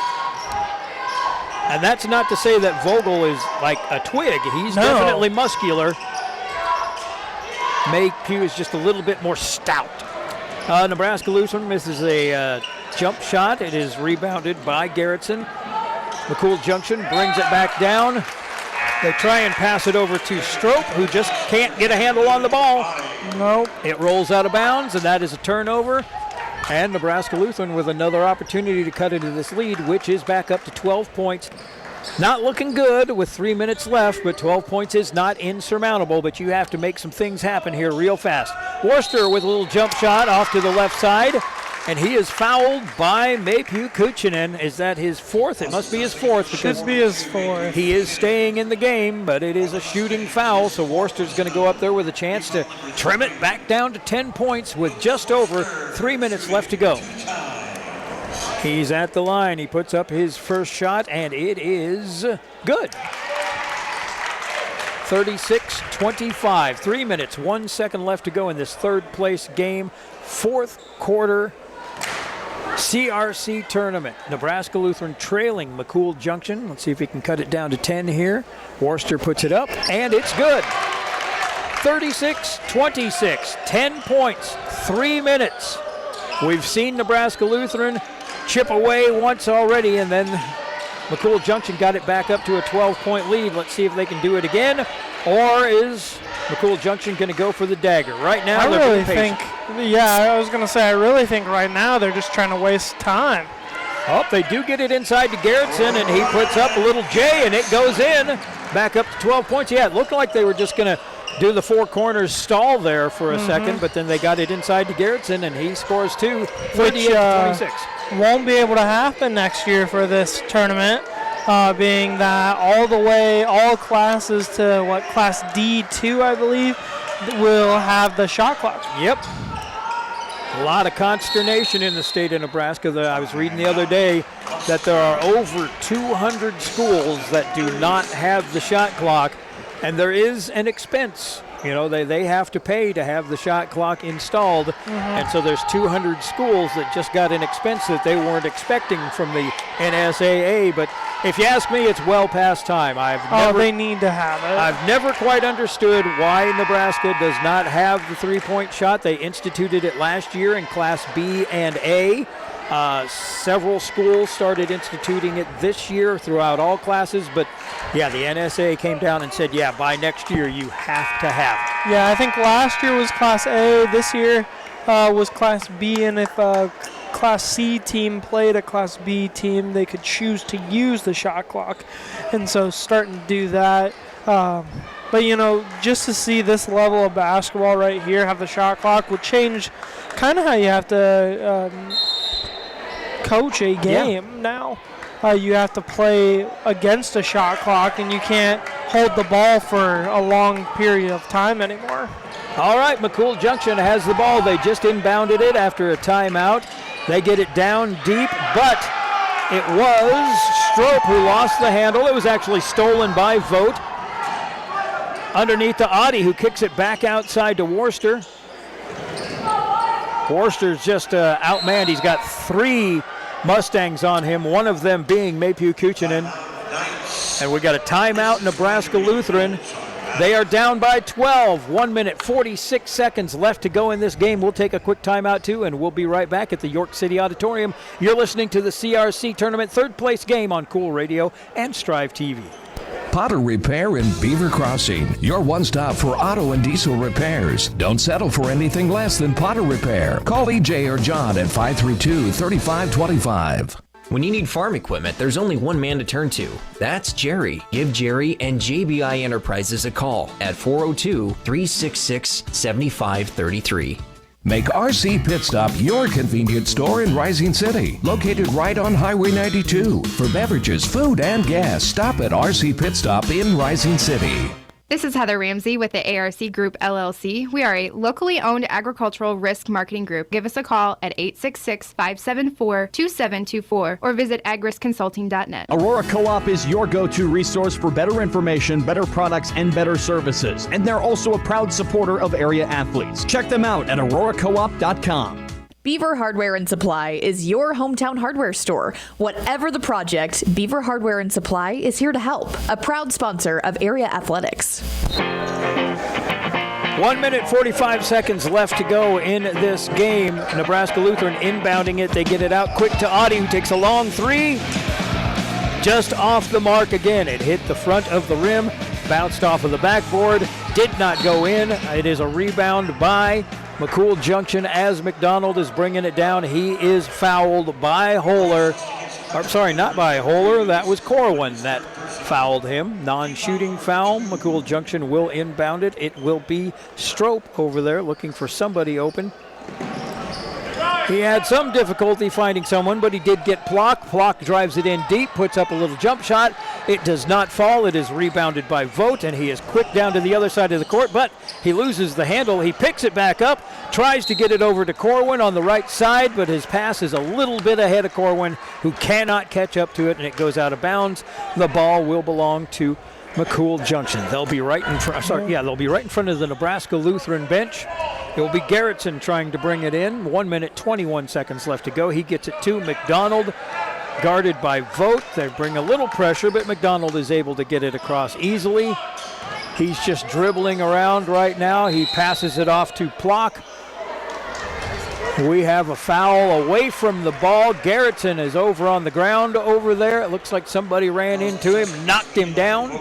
And that's not to say that Vogel is like a twig. He's definitely muscular. Maypew is just a little bit more stout. Nebraska Lutheran misses a jump shot. It is rebounded by Garrettson. McCool Junction brings it back down. They try and pass it over to Strope, who just can't get a handle on the ball. Nope. It rolls out of bounds, and that is a turnover. And Nebraska Lutheran with another opportunity to cut into this lead, which is back up to 12 points. Not looking good with 3 minutes left, but 12 points is not insurmountable, but you have to make some things happen here real fast. Worcester with a little jump shot off to the left side, and he is fouled by Maypew Kuchinin. Is that his 4th? It must be his 4th. Because should be his 4th. He is staying in the game, but it is a shooting foul, so Worcester's going to go up there with a chance to trim it back down to 10 points with just over 3 minutes left to go. He's at the line. He puts up his first shot, and it is good. 36-25. 3 minutes, 1 second left to go in this third-place game. Fourth quarter CRC tournament. Nebraska Lutheran trailing McCool Junction. Let's see if he can cut it down to 10 here. Worcester puts it up, and it's good. 36-26, 10 points, 3 minutes. We've seen Nebraska Lutheran chip away once already, and then McCool Junction got it back up to a 12-point lead. Let's see if they can do it again, or is McCool Junction going to go for the dagger? Right now, I really think right now they're just trying to waste time. Oh, they do get it inside to Garrettson, and he puts up a little J, and it goes in. Back up to 12 points. Yeah, it looked like they were just going to do the four corners stall there for a second, but then they got it inside to Garrettson, and he scores 2, 38-26. Won't be able to happen next year for this tournament, being that all classes to Class D2, I believe, will have the shot clock. Yep. A lot of consternation in the state of Nebraska. I was reading the other day that there are over 200 schools that do not have the shot clock, and there is an expense. You know, they have to pay to have the shot clock installed, and so there's 200 schools that just got an expense that they weren't expecting from the NSAA. But if you ask me, it's well past time. They need to have it. I've never quite understood why Nebraska does not have the three-point shot. They instituted it last year in Class B and A. Several schools started instituting it this year throughout all classes, but yeah, the NSA came down and said, yeah, by next year you have to have it. Yeah, I think last year was Class A, this year was Class B, and if a Class C team played a Class B team, they could choose to use the shot clock, and so starting to do that. But, you know, just to see this level of basketball right here have the shot clock would change kind of how you have to coach a game now. You have to play against a shot clock, and you can't hold the ball for a long period of time anymore. All right, McCool Junction has the ball. They just inbounded it after a timeout. They get it down deep, but it was Strope who lost the handle. It was actually stolen by Vogt. Underneath to Audi, who kicks it back outside to Worcester. Worcester's just outmanned. He's got 3 Mustangs on him, one of them being Maypew Kuchinen. And we got a timeout, Nebraska Lutheran. They are down by 12. 1 minute, 46 seconds left to go in this game. We'll take a quick timeout too, and we'll be right back at the York City Auditorium. You're listening to the CRC Tournament third place game on Cool Radio and Strive TV. Potter Repair in Beaver Crossing, your one stop for auto and diesel repairs. Don't settle for anything less than Potter Repair. Call EJ or John at 532-3525. When you need farm equipment, there's only one man to turn to. That's Jerry. Give Jerry and JBI Enterprises a call at 402-366-7533. Make RC Pit Stop your convenience store in Rising City, located right on Highway 92. For beverages, food, and gas, stop at RC Pit Stop in Rising City. This is Heather Ramsey with the ARC Group LLC. We are a locally owned agricultural risk marketing group. Give us a call at 866-574-2724 or visit agriskconsulting.net. Aurora Co-op is your go-to resource for better information, better products, and better services. And they're also a proud supporter of area athletes. Check them out at auroracoop.com. Beaver Hardware and Supply is your hometown hardware store. Whatever the project, Beaver Hardware and Supply is here to help. A proud sponsor of area athletics. 1 minute, 45 seconds left to go in this game. Nebraska Lutheran inbounding it. They get it out quick to Audi, who takes a long 3. Just off the mark again. It hit the front of the rim, bounced off of the backboard, did not go in. It is a rebound by McCool Junction as McDonald is bringing it down. He is fouled by Holler. Sorry, not by Holler. That was Corwin that fouled him. Non-shooting foul. McCool Junction will inbound it. It will be Strope over there looking for somebody open. He had some difficulty finding someone, but he did get Plock. Plock drives it in deep, puts up a little jump shot. It does not fall. It is rebounded by Vogt, and he is quick down to the other side of the court, but he loses the handle. He picks it back up, tries to get it over to Corwin on the right side, but his pass is a little bit ahead of Corwin, who cannot catch up to it, and it goes out of bounds. The ball will belong to McCool Junction. They'll be right in front. They'll be right in front of the Nebraska Lutheran bench. It will be Garrettson trying to bring it in. 1 minute, 21 seconds left to go. He gets it to McDonald, guarded by Vogt. They bring a little pressure, but McDonald is able to get it across easily. He's just dribbling around right now. He passes it off to Plock. We have a foul away from the ball. Garrettson is over on the ground over there. It looks like somebody ran into him, knocked him down.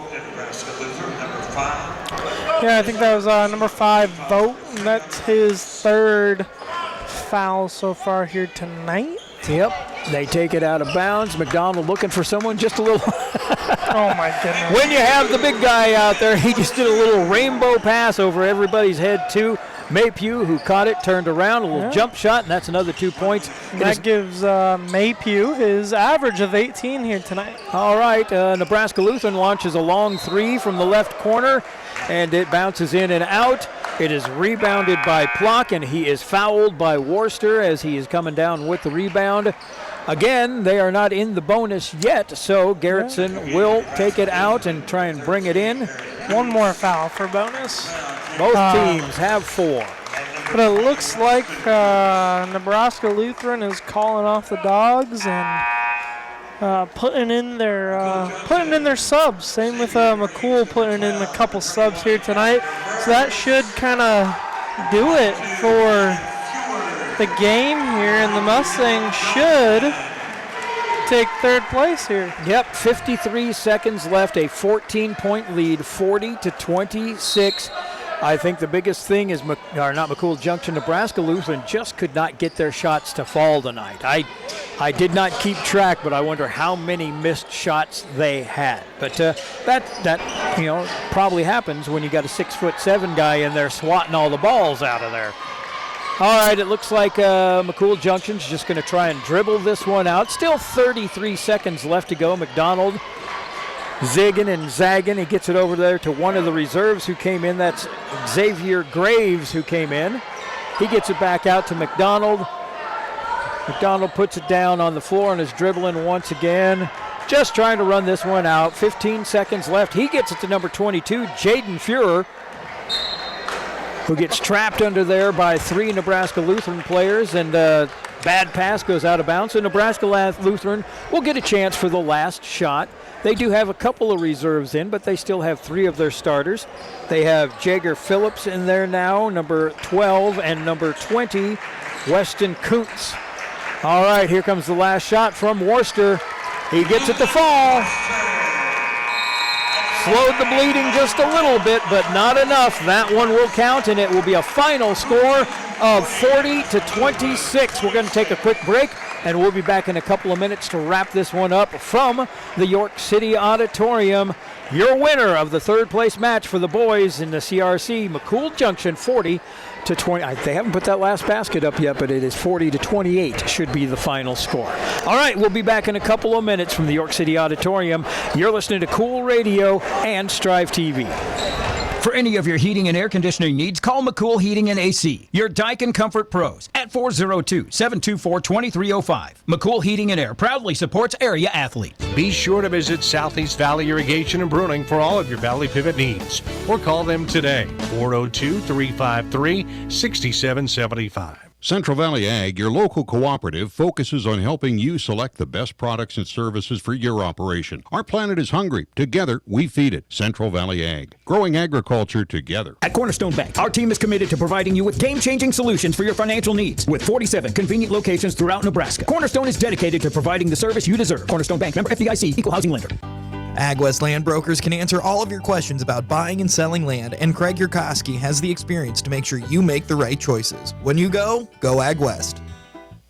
Yeah, I think that was number 5, Vogt, and that's his 3rd foul so far here tonight. Yep, they take it out of bounds. McDonald looking for someone just a little. Oh, my goodness. When you have the big guy out there, he just did a little rainbow pass over everybody's head, too. Maypew, who caught it, turned around, a little jump shot, and that's another 2 points. That gives Maypew his average of 18 here tonight. All right, Nebraska Lutheran launches a long 3 from the left corner, and it bounces in and out. It is rebounded by Plock, and he is fouled by Worcester as he is coming down with the rebound. Again, they are not in the bonus yet, so Garrettson will take it out and try and bring it in. One more foul for bonus. Both teams have 4. But it looks like Nebraska Lutheran is calling off the Dogs and putting in their subs. Same with McCool putting in a couple subs here tonight. So that should kind of do it for the game here, and the Mustangs should take 3rd place here. Yep, 53 seconds left, a 14-point lead, 40-26. I think the biggest thing is, McCool Junction, Nebraska Lutheran just could not get their shots to fall tonight. I did not keep track, but I wonder how many missed shots they had. But that probably happens when you got a 6'7" guy in there swatting all the balls out of there. All right, it looks like McCool Junction's just going to try and dribble this one out. Still 33 seconds left to go. McDonald zigging and zagging. He gets it over there to one of the reserves who came in. That's Xavier Graves who came in. He gets it back out to McDonald. McDonald puts it down on the floor and is dribbling once again. Just trying to run this one out. 15 seconds left. He gets it to number 22, Jaden Fuhrer, who gets trapped under there by 3 Nebraska Lutheran players, and bad pass goes out of bounds. So Nebraska Lutheran will get a chance for the last shot. They do have a couple of reserves in, but they still have 3 of their starters. They have Jagger Phillips in there now, number 12, and number 20, Weston Kuntz. All right, here comes the last shot from Worcester. He gets it to fall. Slowed the bleeding just a little bit, but not enough. That one will count, and it will be a final score of 40-26. We're going to take a quick break, and we'll be back in a couple of minutes to wrap this one up from the York City Auditorium. Your winner of the 3rd place match for the boys in the CRC, McCool Junction, 40-20. They haven't put that last basket up yet, but it is 40-28 should be the final score. All right, we'll be back in a couple of minutes from the York City Auditorium. You're listening to Cool Radio and Strive TV. For any of your heating and air conditioning needs, call McCool Heating and AC, your Daikin Comfort Pros, at 402-724-2305. McCool Heating and Air proudly supports area athletes. Be sure to visit Southeast Valley Irrigation and Pruning for all of your Valley Pivot needs, or call them today, 402-353-6775. Central Valley Ag, your local cooperative, focuses on helping you select the best products and services for your operation. Our planet is hungry. Together, we feed it. Central Valley Ag, growing agriculture together. At Cornerstone Bank, our team is committed to providing you with game-changing solutions for your financial needs. With 47 convenient locations throughout Nebraska, Cornerstone is dedicated to providing the service you deserve. Cornerstone Bank, member FDIC, equal housing lender. AgWest Land Brokers can answer all of your questions about buying and selling land, and Craig Yurkowski has the experience to make sure you make the right choices. When you go AgWest.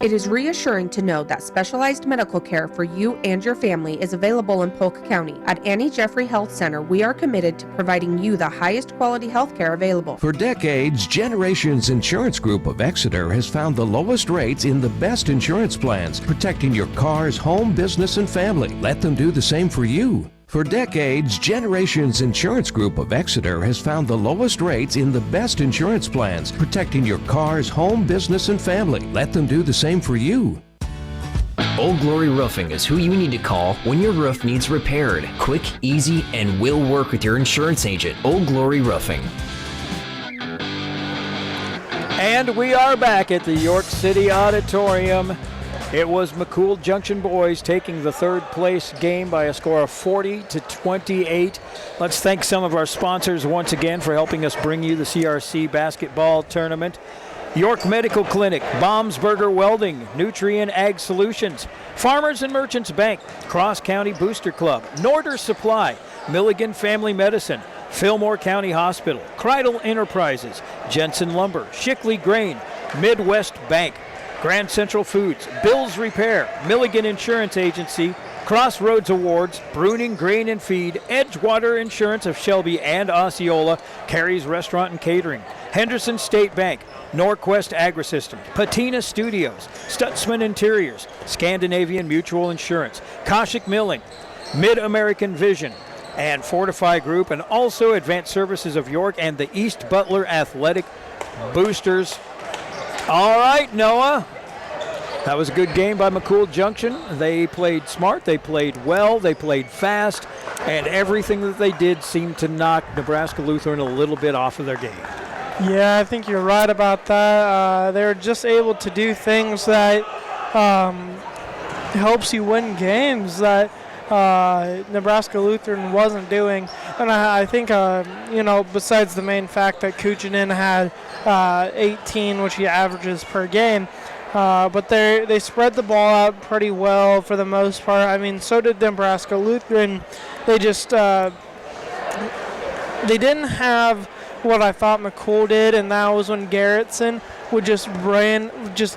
It is reassuring to know that specialized medical care for you and your family is available in Polk County. At Annie Jeffrey Health Center, we are committed to providing you the highest quality health care available. For decades, Generations Insurance Group of Exeter has found the lowest rates in the best insurance plans, protecting your cars, home, business, and family. Let them do the same for you. For decades, Generations Insurance Group of Exeter has found the lowest rates in the best insurance plans, protecting your cars, home, business, and family. Let them do the same for you. Old Glory Roofing is who you need to call when your roof needs repaired. Quick, easy, and will work with your insurance agent. Old Glory Roofing. And we are back at the York City Auditorium. It was McCool Junction boys taking the third place game by a score of 40-28. Let's thank some of our sponsors once again for helping us bring you the CRC basketball tournament. York Medical Clinic, Baumsberger Welding, Nutrien Ag Solutions, Farmers and Merchants Bank, Cross County Booster Club, Norder Supply, Milligan Family Medicine, Fillmore County Hospital, Kreidel Enterprises, Jensen Lumber, Shickley Grain, Midwest Bank, Grand Central Foods, Bill's Repair, Milligan Insurance Agency, Crossroads Awards, Bruning Grain and Feed, Edgewater Insurance of Shelby and Osceola, Carey's Restaurant and Catering, Henderson State Bank, Norquest Agri-Systems, Patina Studios, Stutzman Interiors, Scandinavian Mutual Insurance, Koshik Milling, Mid-American Vision, and Fortify Group, and also Advanced Services of York and the East Butler Athletic Boosters. All right, Noah. That was a good game by McCool Junction. They played smart, they played well, they played fast, and everything that they did seemed to knock Nebraska Lutheran a little bit off of their game. Yeah, I think you're right about that. They're just able to do things that helps you win games that Nebraska Lutheran wasn't doing. And I think, besides the main fact that Kuchinen had 18, which he averages per game, but they spread the ball out pretty well for the most part. I mean, so did Nebraska Lutheran. They just they didn't have what I thought McCool did, and that was when Garrettson would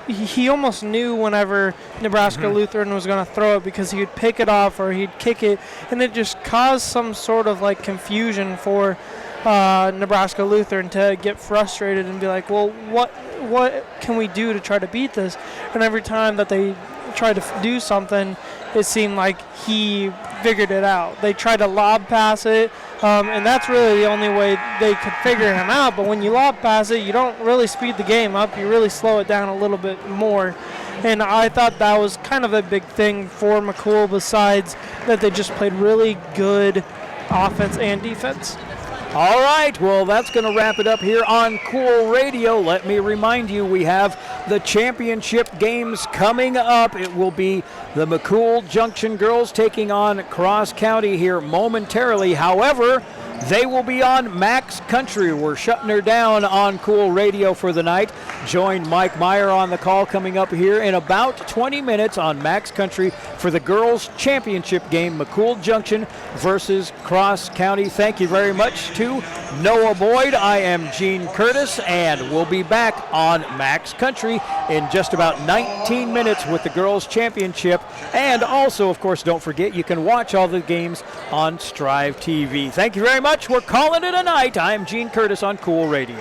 he almost knew whenever Nebraska Lutheran was going to throw it, because he would pick it off or he'd kick it, and it just caused some sort of like confusion for Nebraska Lutheran to get frustrated and be like, well, what can we do to try to beat this? And every time that they tried to do something, it seemed like he figured it out. They tried to lob pass it, and that's really the only way they could figure him out. But when you lob pass it, you don't really speed the game up. You really slow it down a little bit more. And I thought that was kind of a big thing for McCool, besides that they just played really good offense and defense. All right, well, that's going to wrap it up here on Cool Radio. Let me remind you, we have the championship games coming up. It will be the McCool Junction girls taking on Cross County here momentarily. However, they will be on Max Country. We're shutting her down on Cool Radio for the night. Join Mike Meyer on the call coming up here in about 20 minutes on Max Country for the girls' championship game, McCool Junction versus Cross County. Thank you very much to Noah Boyd. I am Gene Curtis, and we'll be back on Max Country in just about 19 minutes with the girls' championship. And also, of course, don't forget, you can watch all the games on Strive TV. Thank you very much. We're calling it a night. I'm Gene Curtis on Cool Radio.